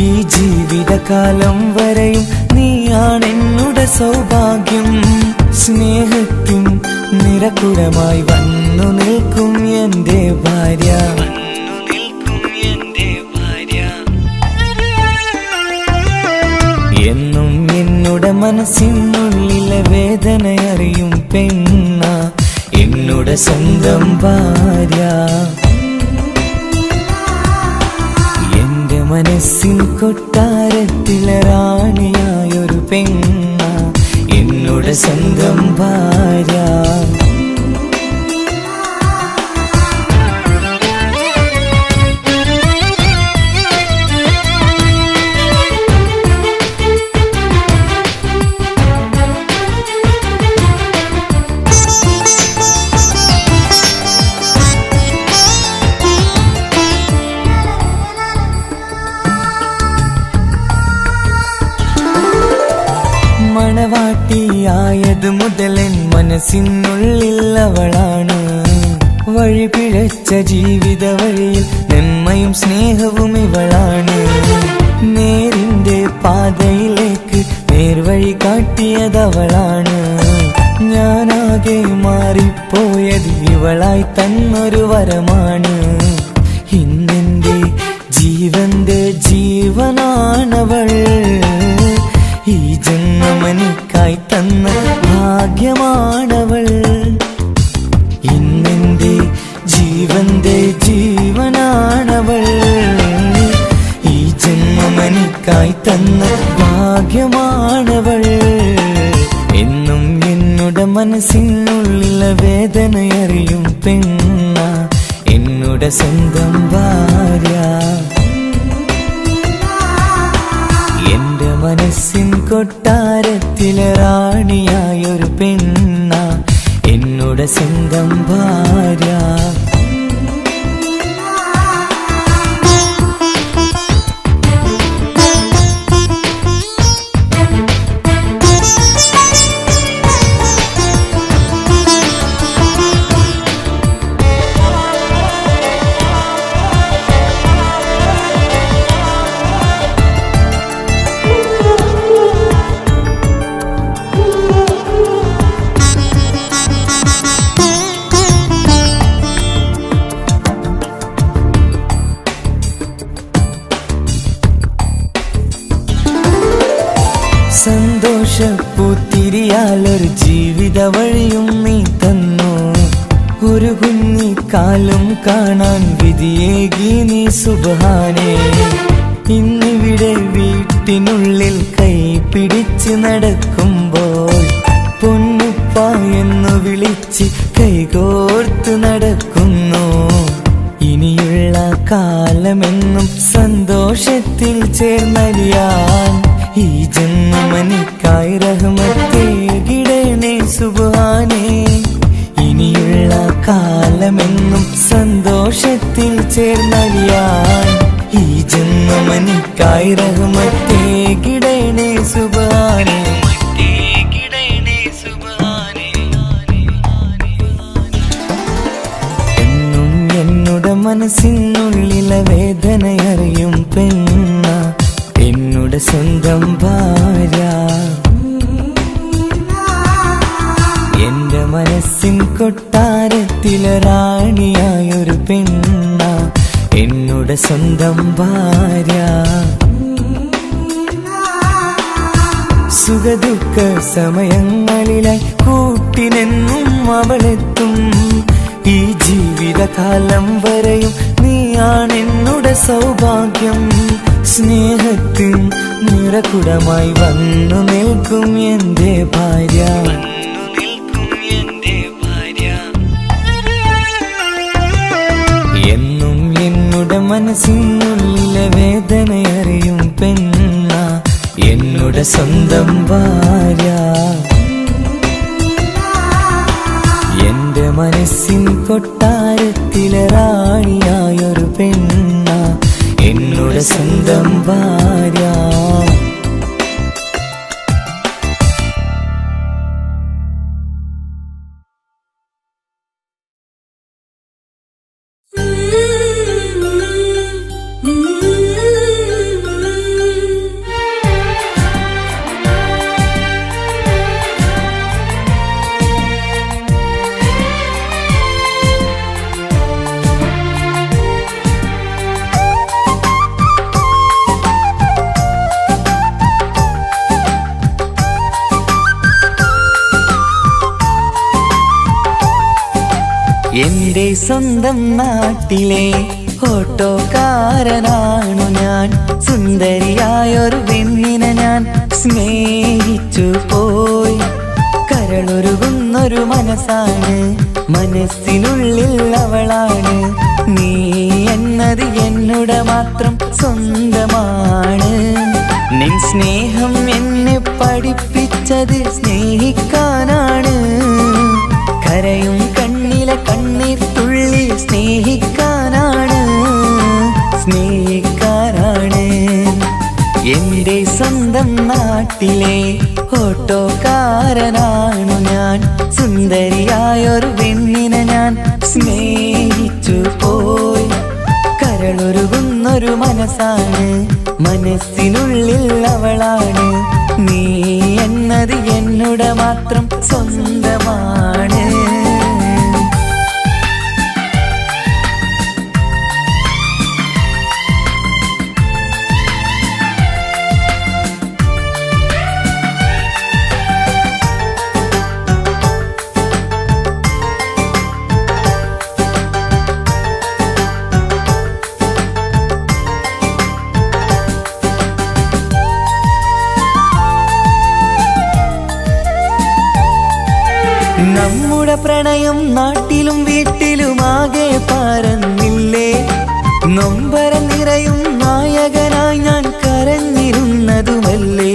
ഈ ജീവിതകാലം വരെയും നീയാണെന്നുടെ സൗഭാഗ്യം. സ്നേഹത്തിൻ നിറകുടമായി വന്നു നിൽക്കും എൻ്റെ ഭാര്യ. എന്നും എന്നുടെ മനസ്സിനുള്ളിലെ വേദനയറിയും പെണ്ണ എന്നുടെ സ്വന്തം ഭാര്യ. എന്റെ മനസ്സിൻ കൊട്ടാരത്തിലെ റാണിയായൊരു പെണ്ണ എന്നുടെ സ്വന്തം ഭാര്യ. മണവാട്ടിയായത് മുതലൻ മനസ്സിനുള്ളിൽ അവളാണ്. വഴി പിഴച്ച ജീവിത വഴിയിൽ നന്മയും സ്നേഹവും ഇവളാണ്. നേരിന്റെ പാതയിലേക്ക് നേർവഴി കാട്ടിയതവളാണ്. ഞാനാകെ മാറിപ്പോയത് ഇവളായി തന്നൊരു വരമാണ്. ഇന്നെന്റെ ജീവന്റെ ജീവനാണവൾ. ഈ ജന്മമെനിക്കായി തന്ന ഭാഗ്യമാണവൾ. ഇന്നെന്റെ ജീവന്റെ ജീവനാണവൾ. ഈ ജന്മമെനിക്കായി തന്ന ഭാഗ്യമാണവൾ. എന്നും എന്നുടെ മനസ്സിനുള്ളിലെ വേദനയറിയും പെണ്ണ എന്നുടെ സ്വന്തം ഭാര്യ. എന്റെ മനസ്സിൻ കൊട്ടാരത്തിലെ റാണിയായൊരു പെണ്ണ എന്നുടെ സ്വന്തം ഭാര്യ. സന്തോഷപ്പൂത്തിരിയാലൊരു ജീവിത വഴിയും നീ തന്നു. ഒരു കുഞ്ഞിക്കാലും കാണാൻ വിധിയേകി നീ സുബ്ഹാനേ. ഇന്നിവിടെ വീട്ടിനുള്ളിൽ കൈ പിടിച്ച് നടക്കുമ്പോൾ പൊന്നുപ്പ എന്നു വിളിച്ച് കൈകോർത്ത് നടക്കുന്നു. ഇനിയുള്ള കാലമെന്നും സന്തോഷത്തിൽ ചേർന്നലിയാൻ ഈ ജന്മനിക്കായി റഹ്മത്തേകിടണേ സുബ്ഹാനേ. ഇനിയുള്ള കാലമെന്നും സന്തോഷത്തിൽ ചേർന്നലിയാൻ ഈ ജന്മനിക്കായി റഹ്മത്തേകിടണേ സുബ്ഹാനേ. എന്നും എന്നുടെ മനസ്സിനുള്ളിലെ വേദനയറിയും പെണ്ണ എന്നുടെ സ്വന്തം ഭാര്യ. എന്റെ മനസ്സിൻ കൊട്ടാരത്തിലെ റാണിയായൊരു പെണ്ണ എന്നുടെ സ്വന്തം ഭാര്യ. സുഖദുഃഖ സമയങ്ങളിലായി കൂട്ടിനെന്നും അവളെത്തും. ഈ ജീവിതകാലം വരെയും നീയാണെന്നുടെ സൗഭാഗ്യം. സ്നേഹത്തിൻ നിറകുടമായി വന്നു നിൽക്കും എൻ്റെ ഭാര്യ. എന്നും എന്നുടെ മനസ്സിനുള്ളിലെ വേദനയറിയും പെണ്ണ എന്നുടെ സ്വന്തം ഭാര്യ. എന്റെ മനസ്സിൻ കൊട്ടാരത്തിലെ റാണിയായൊരു പെണ്ണ എന്നുടെ സ്വന്തം ഭാര്യ. എന്റെ സ്വന്തം നാട്ടിലെ ഓട്ടോക്കാരനാണു ഞാൻ. സുന്ദരിയായൊരു പെണ്ണിനെ ഞാൻ സ്നേഹിച്ചു പോയി. കരളൊരുകുന്നൊരു മനസ്സാണ്, മനസ്സിനുള്ളിൽ അവളാണ്. നീ എന്നത് എന്നുടെ മാത്രം സ്വന്തമാണ്. നിൻ സ്നേഹം എന്നെ പഠിപ്പിച്ചത് സ്നേഹിക്കാനാണ്. കരയും കണ്ണിലെ കണ്ണീർ തുള്ളി സ്നേഹിക്കാനാണ്, സ്നേഹിക്കാനാണ്. എന്റെ സ്വന്തം നാട്ടിലെ ഓട്ടോക്കാരനാണു ഞാൻ. സുന്ദരിയായൊരു പെണ്ണിനെ ഞാൻ സ്നേഹിച്ചു പോയി. കരളൊരുകുന്നൊരു മനസ്സാണ്, മനസ്സിനുള്ളിൽ അവളാണ്. നീ എന്നത് എന്നുടെ മാത്രം സ്വന്തമാണ്. നമ്മുടെ പ്രണയം നാട്ടിലും വീട്ടിലുമാകെ പരന്നില്ലേ. നൊമ്പരം നിറയും നായകനായി ഞാൻ കരഞ്ഞിരുന്നതുമല്ലേ.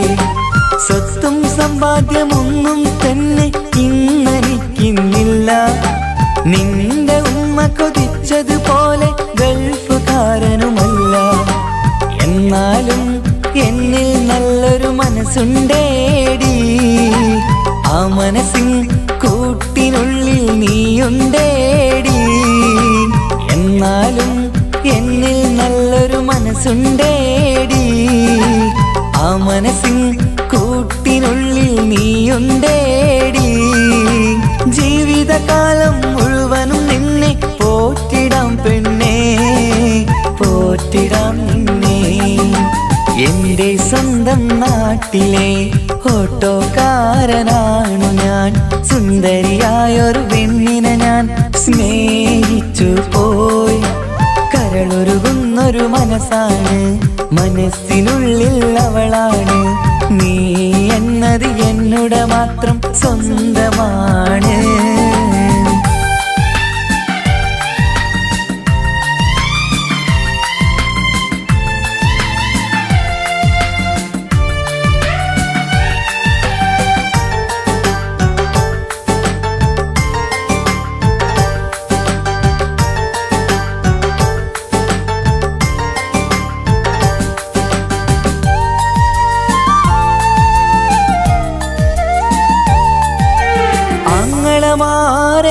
സ്വത്തും സമ്പാദ്യമൊന്നും തന്നെ ഇന്നെനിക്കിന്നില്ല. നിന്റെ ഉമ്മ കൊതിച്ചതുപോലെ ഗൾഫുകാരനുമല്ല. എന്നാലും എന്നിൽ നല്ലൊരു മനസ്സുണ്ടേടി. ആ മനസ്സിൻ കൂട്ടിനുള്ളിൽ നീയുണ്ടേടി. എന്നാലും എന്നിൽ നല്ലൊരു മനസ്സുണ്ടേടി. ആ മനസ്സിൻ കൂട്ടിനുള്ളിൽ നീയുണ്ടേടി. ജീവിതകാലം മുഴുവനും നിന്നെ പോറ്റിടാം പെണ്ണേ, പോറ്റിടാം നിന്നെ. എന്റെ സ്വന്തം നാട്ടിലെ ഓട്ടോക്കാരനാണു ഞാൻ. സുന്ദരിയായൊരു പെണ്ണിനെ ഞാൻ സ്നേഹിച്ചു പോയി. കരളൊരുകുന്നൊരു മനസ്സാണ്, മനസ്സിനുള്ളിൽ അവളാണ്. നീ എന്നത് എന്നുടെ മാത്രം സ്വന്തമാണ്.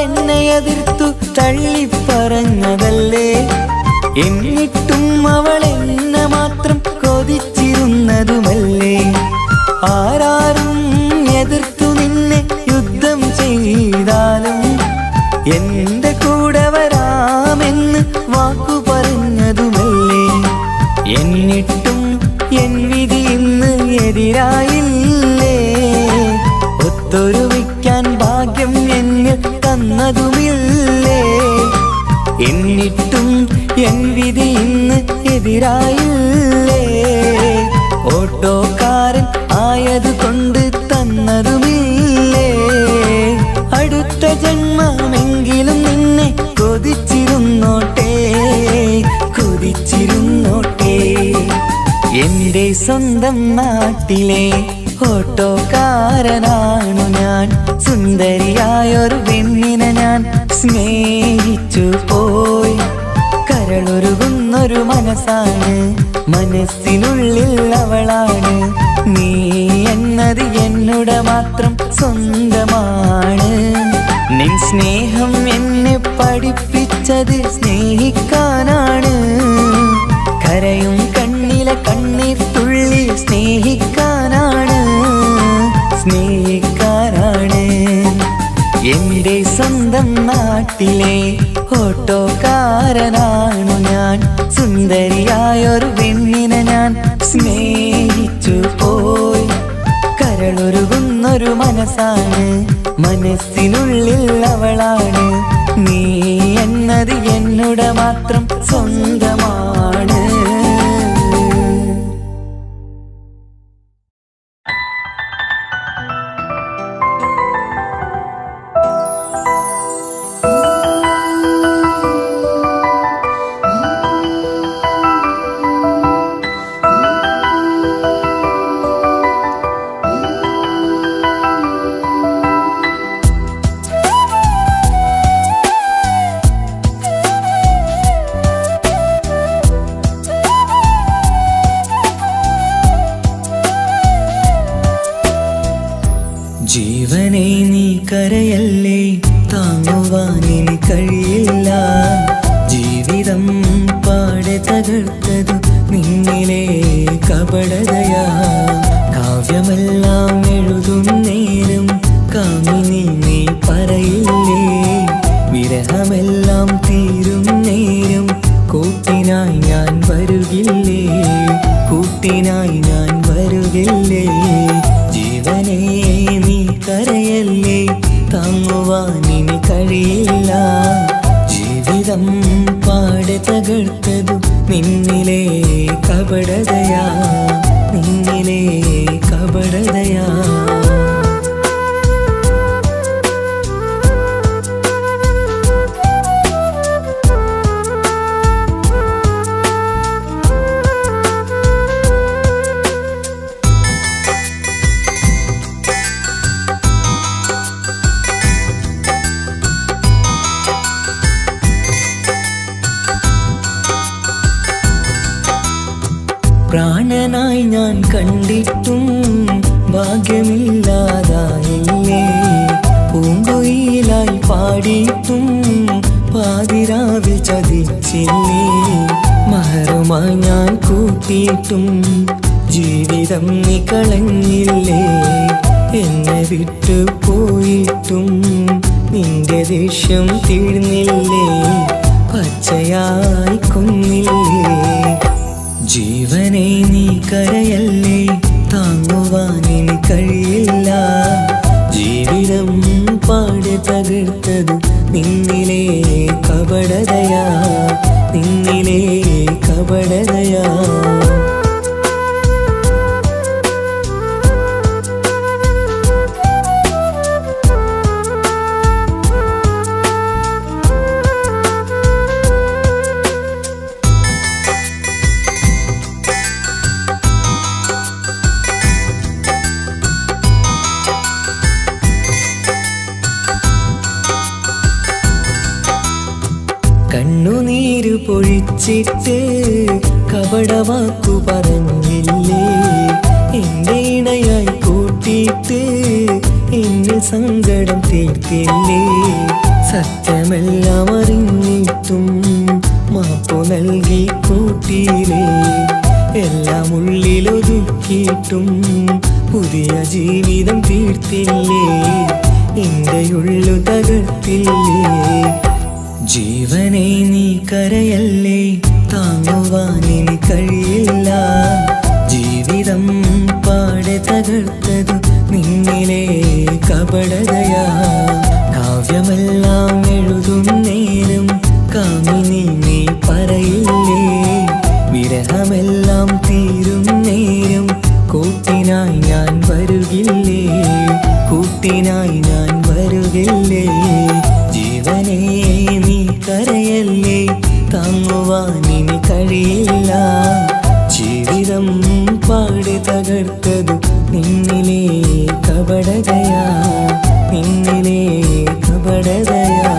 എന്നെ എതിർത്തു തള്ളിപ്പറഞ്ഞതല്ലേ. എന്നിട്ടും അവൾ എന്നെ മാത്രം കൊതിച്ചിരുന്നതുമല്ലേ. ആരാരും എതിർത്തു നിന്നെ യുദ്ധം ചെയ്താലും എന്റെ കൂടെ വരാമെന്ന് വാക്കു പറഞ്ഞതുമല്ലേ. എന്നിട്ടും എൻ വിധി ഇന്ന് എതിരായില്ലേ. ഒത്തൊരുമിക്കാൻ ഭാഗ്യം എന്നിൽ തന്നതുമില്ലേ. എന്നിട്ടും എൻ വിധി ഇന്ന് എതിരായില്ലേ. ഓട്ടോക്കാരൻ ആയതുകൊണ്ട് തന്നതുമില്ലേ. അടുത്ത ജന്മമെങ്കിലും നിന്നെ കൊതിച്ചിരുന്നോട്ടെ, കൊതിച്ചിരുന്നോട്ടെ. എന്റെ സ്വന്തം നാട്ടിലെ ഓട്ടോക്കാരനാണു ഞാൻ. സുന്ദരിയായൊരു പെണ്ണിനെ ഞാൻ സ്നേഹിച്ചു പോയി. കരളൊരുകുന്നൊരു മനസ്സാണ്, മനസ്സിനുള്ളിൽ അവളാണ്. നീ എന്നത് എന്നുടെ മാത്രം സ്വന്തമാണ്. നിൻ സ്നേഹം എന്നെ പഠിപ്പിച്ചത് സ്നേഹിക്കാനാണ്. കരയും കണ്ണിലെ കണ്ണീർ തുള്ളി സ്നേഹിക്കാനാണ്, സ്നേഹിക്കാനാണ്. എന്റെ സ്വന്തം നാട്ടിലെ ഓട്ടോക്കാരനാണു ഞാൻ. സുന്ദരിയായൊരു പെണ്ണിനെ ഞാൻ സ്നേഹിച്ചു പോയി. കരളൊരുകുന്നൊരു മനസ്സാണ്, മനസ്സിനുള്ളിൽ അവളാണ്. നീ എന്നത് എന്നോട് മാത്രം സ്വന്തമാണ്. ജീവനെ നീ കരയല്ലേ, താങ്ങുവാനിനി കഴിയില്ല. ജീവിതം പാടെ തകർത്തതു നിന്നിലെ കപടതയാ. കാവ്യമെല്ലാം എഴുതും നേരം കാമിനി നീ പറയില്ലേ. വിരഹമെല്ലാം തീരും നേരം കൂട്ടിനായി ഞാൻ വരുകില്ലേ, കൂട്ടിനായി ഞാൻ വരുകില്ലേ. ജീവനേ നീ കരയല്ലേ, താങ്ങുവാനിനി കഴിയില്ല. ജീവിതം പാടെ തകർത്തതു നിന്നിലെ കപടതയാ, നിന്നിലെ കപടതയാ. പ്രാണനായി ഞാൻ കണ്ടിട്ടും ഭാഗ്യമില്ലാതായില്ലേ. പൂങ്കുയിലായി പാടിയിട്ടും പാതിരാവിൽ ചതിച്ചില്ലേ. മഹറുമായി ഞാൻ കൂട്ടിയിട്ടും ജീവിതം നീ കളഞ്ഞില്ലേ. എന്നെ വിട്ടു പോയിട്ടും നിന്റെ ദേഷ്യം തീർന്നില്ലേ, പച്ചയായി കൊന്നില്ലേ. ജീവനെ നീ കരയല്ലേ, താങ്ങുവാനിനി കഴിയില്ല. ജീവിതം പാടെ തകർത്തതു നിന്നിലെ കപടതയാ, നിന്നിലെ കപടതയാ. കണ്ണുനീരു പൊഴിച്ചിട്ട് കപടവാക്കു പറഞ്ഞില്ലേ. എന്റെ ഇണയായി കൂട്ടിയിട്ട് എന്നിൽ സങ്കടം തീർത്തില്ലേ. സത്യമെല്ലാം അറിഞ്ഞിട്ടും മാപ്പു നൽകി കൂട്ടിയില്ലേ. എല്ലാം ഉള്ളിലൊതുക്കിയിട്ടും പുതിയ ജീവിതം തീർത്തില്ലേ. എന്റെ ഉള്ളു തകർത്തില്ലേ. ജീവനെ നീ കരയല്ലേ, താങ്ങുവാനിനി കഴിയില്ല. ജീവിതം പാടെ തകർത്തതു നിന്നിലെ കപടതയാ. കാവ്യമെല്ലാം എഴുതും നേരം കാമിനി നീ പറയില്ലേ. വിരഹമെല്ലാം തീരും നേരം കൂട്ടിനായി ഞാൻ വരുകില്ലേ, കൂട്ടിനായി ഞാൻ വരുകില്ലേ. ജീവനേ നീ കരയല്ലേ, താങ്ങുവാനിനി കഴിയില്ല. ജീവിതം പാടെ തകർത്തതു നിന്നിലെ കപടതയാ, നിന്നിലെ കപടതയാ.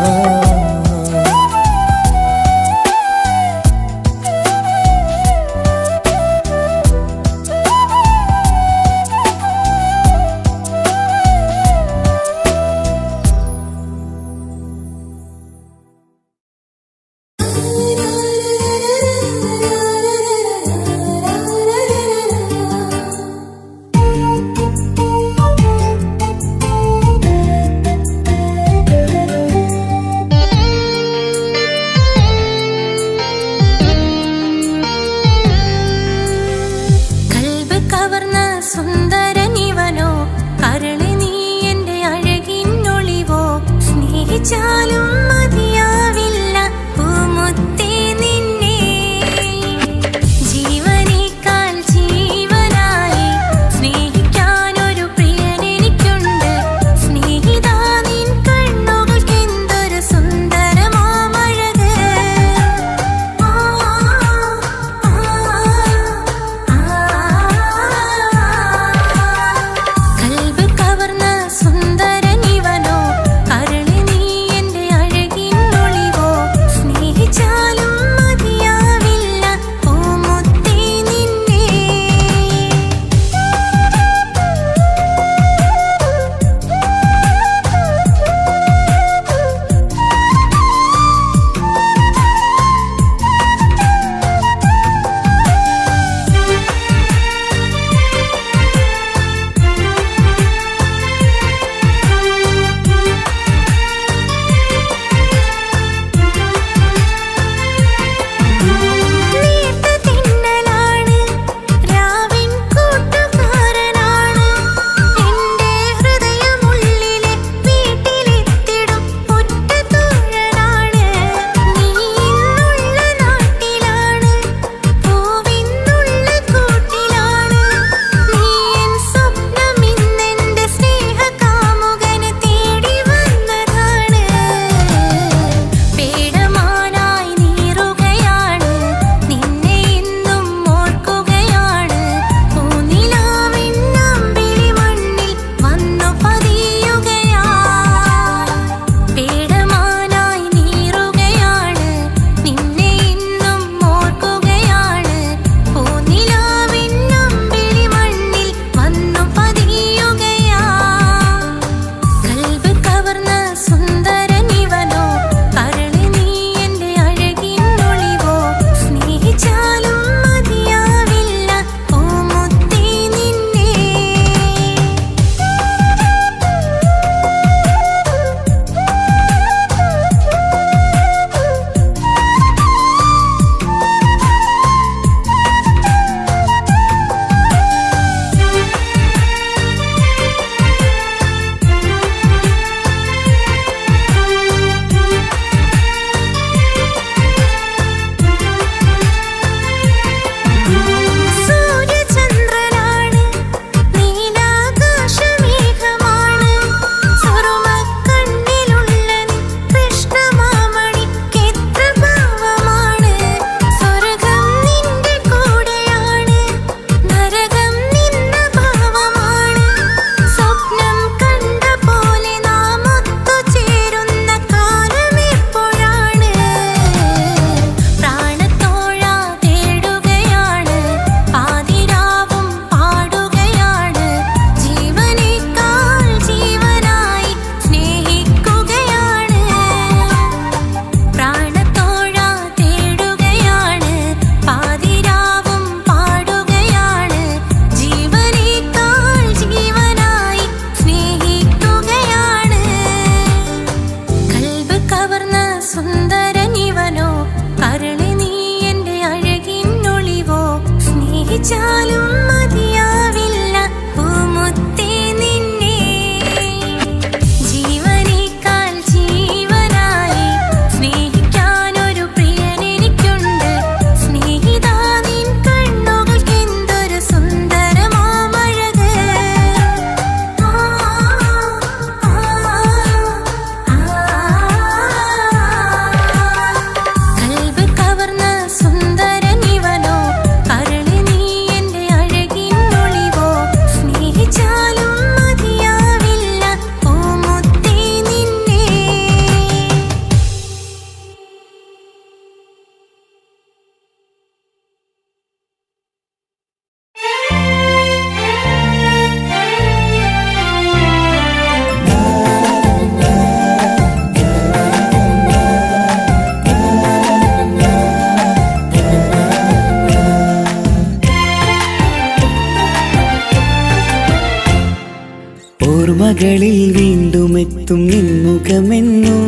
ഓർമ്മകളിൽ വീണ്ടും എത്തും നിൻമുഖമെന്നും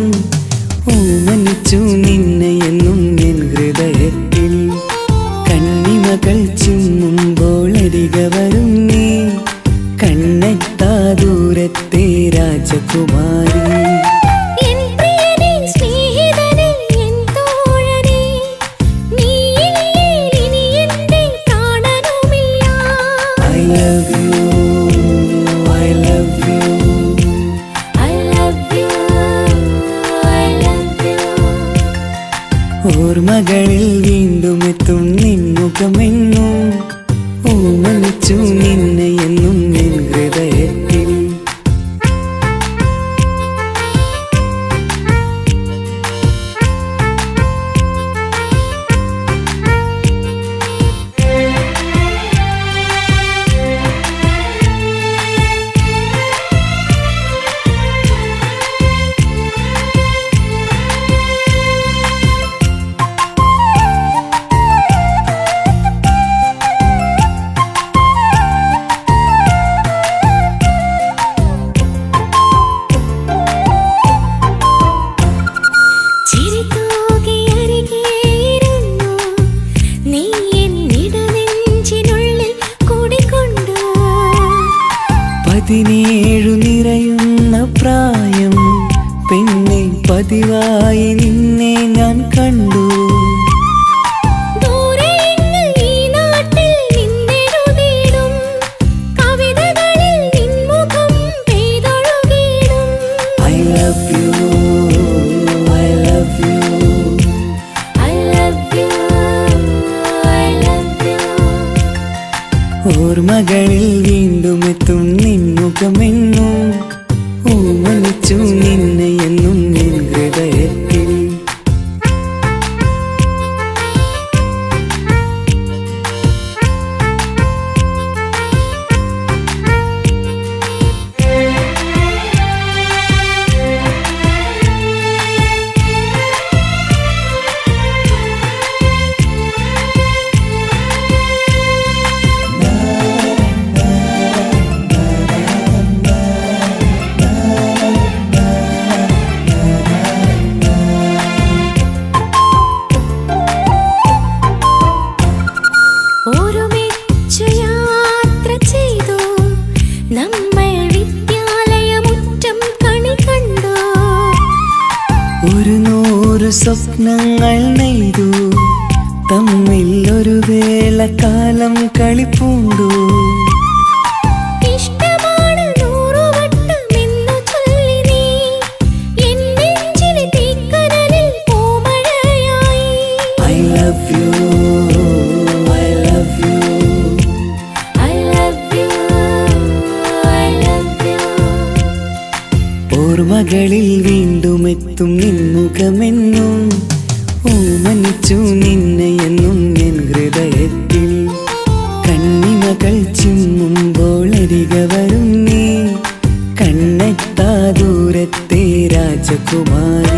ഓമനിച്ചു നിന്നെ എന്നും എൻ ഹൃദയത്തിൽ കണ്ണിമകൾ ചിമ്മുമ്പോൾ അരിക വരും നീ കണ്ണെത്താ ദൂരത്തെ രാജകുമാരി എൻ പ്രിയനേ സ്നേഹിതനേ എൻ തോഴനേ നീയില്ലേ ഇനി എന്റെ പ്രാണനുമില്ല I love you, I love you. I love you I love you ഓർമ്മകളിൽ വീണ്ടും എത്തും നിൻമുഖമെന്നും ഓമനിച്ചു നിന്നെ എന്നും എൻ ഹൃദയത്തിൽ ചിരിതൂകി അരികെയിരുന്നു നീ എന്നിടനെഞ്ചിനുള്ളിൽ കുടികൊണ്ടു 17 നിറയുന്ന പ്രായം പെണ്ണെ പതിവായി നിന്നെ ഞാൻ കണ്ടു ദൂരെയെങ്ങ് ഈ നാട്ടിൽ നിന്നെഴുതിയിടും കവിതകളിൽ നിൻമുഖം പെയ്തൊഴുകിയിടും I love you, I love you. I love you I love you ഓർമ്മകളിൽ വീണ്ടും എത്തും നിൻമുഖമെന്നും ഓമനിച്ചു നിന്നെ എന്നും എൻ ഹൃദയത്തിൽ ഒരുമിച്ചു യാത്ര ചെയ്തു നമ്മൾ വിദ്യാലയമുറ്റം കണി കണ്ടു 100 സ്വപ്നങ്ങൾ നെയ്തു തമ്മിൽ ഒരു വേള കാലം കളിപ്പൂണ്ടു ഇഷ്ടമാണ് 100 വട്ടമെന്നു ചൊല്ലി നീ എൻ നെഞ്ചിലെ തീക്കനലിൽ പൂമഴയായി I love you, I love you. I love you I love you ഓർമ്മകളിൽ വീണ്ടും എത്തും നിൻമുഖമെന്നും ഓമനിച്ചു നിന്നെ എന്നും എൻ ഹൃദയത്തിൽ കണ്ണിമകൾ ചിമ്മുമ്പോൾ അരിക വരും നീ കണ്ണെത്താ ദൂരത്തെ രാജകുമാരി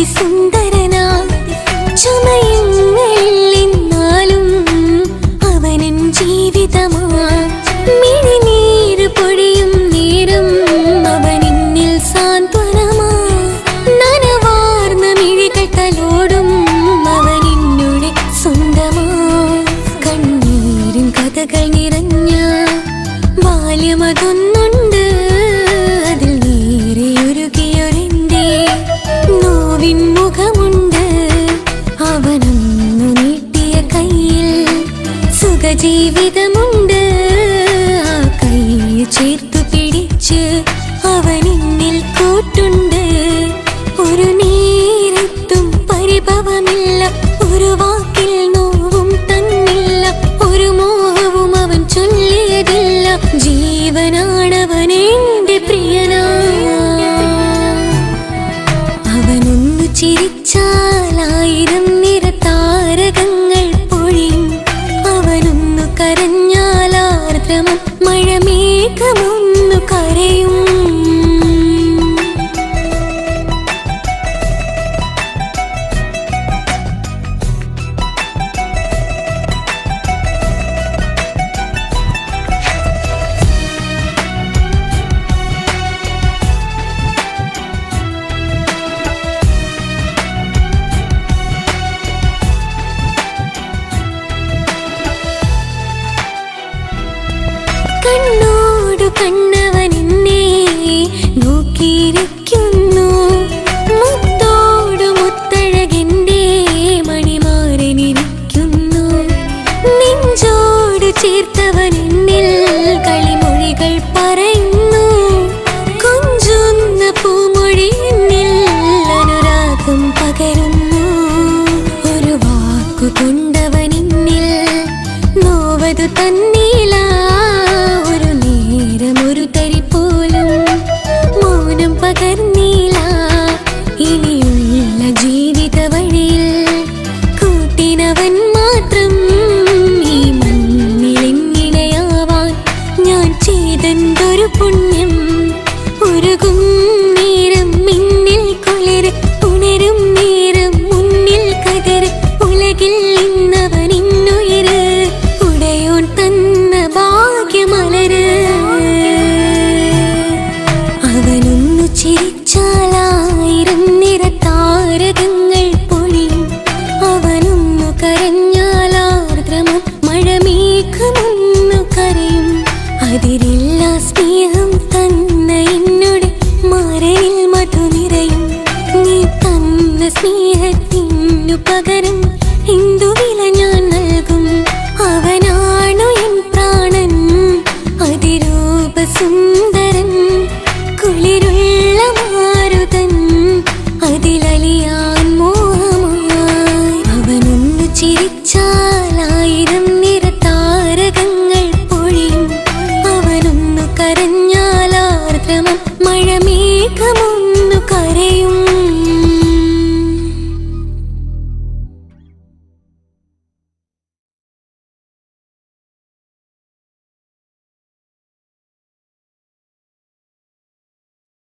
അതിസുന്ദരനാ ചമയങ്ങളിൽ എന്നാലും അവനൻ ജീവിതമാ മിഴിനീര് പൊഴിയും നേരം അവനിന്നിൽ സാന്ത്വനമാ നനവാർന്ന മിഴികൾ തലോടും അവനിന്നുടെ സ്വന്തമാ കണ്ണീരും കഥകൾ നിറഞ്ഞ ബാല്യമതൊന്നുണ്ട് അതിൽ നേരെയൊരുകിയൊരെന്റെ നോവിൻ മുഖമുണ്ട് അവനൊന്നു നീട്ടിയ കയ്യിൽ സുഖജീവിതമുണ്ട് ആ കൈ ചേർത്തു പിടിച്ച് അവനിന്നിൽ കൂട്ടുണ്ട് ഒരു നേരത്തും പരിഭവമില്ല ഒരു വാക്കിൽ നോവും തന്നില്ല ഒരു മോഹവും അവൻ ചൊല്ലിയതില്ല ജീവനാണവനെന്റെ പ്രിയനാ അവനൊന്നു ചിരിച്ചാൽ 1000 നിറതാരകങ്ങൾ പൊഴിയും അവനൊന്നു കരഞ്ഞാൽ ആർദ്രമം മഴമേഘമൊന്നു കരയും കണ്ണോടു കണ്ണവനെന്നെ നോക്കിയിരിക്കുന്നു മുത്തോടു മുത്തഴകെന്റെ മണിമാരനിരിക്കുന്നു നെഞ്ചോട് ചേർത്തവനെന്നിൽ കളിമൊഴികൾ പറയുന്നു കൊഞ്ചുന്ന പൂമൊഴി എന്നിൽ അനുരാഗം പകരുന്നു ഒരു വാക്കു കൊണ്ടവനെന്നിൽ നോവതു തന്നീല ഒരു നേരമൊരു തരി പോലും മൗനം പകർന്നീല ഇനിയുള്ള ജീവിത വഴിയിൽ കൂട്ടിനവൻ മാത്രം ഈ മണ്ണിലെങ്ങിനെയാവാൻ ഞാൻ ചെയ്തെന്തൊരു പുണ്യം ഉരുകും നേരം മിന്നിൽ കുളിര് ഉണരും നേരം മുന്നിൽ കതിര് ഉലകിൽ ഇന്നവൻ ഇന്നുയിര് ഉടയോൻ തന്ന ഭാഗ്യമലര് അവനൊന്നു ചിരിച്ചാൽ 1000 നിറതാരകങ്ങൾ പൊഴിയും അവനൊന്നു കരഞ്ഞാൽ ആർദ്രമം മഴമേഘമൊന്നു കരയും അതിരില്ല സ്നേഹം തന്ന എന്നോട് മരയിൽ മധു നിറയും നീ തന്ന സ്നേഹത്തിനു പകരം എന്തു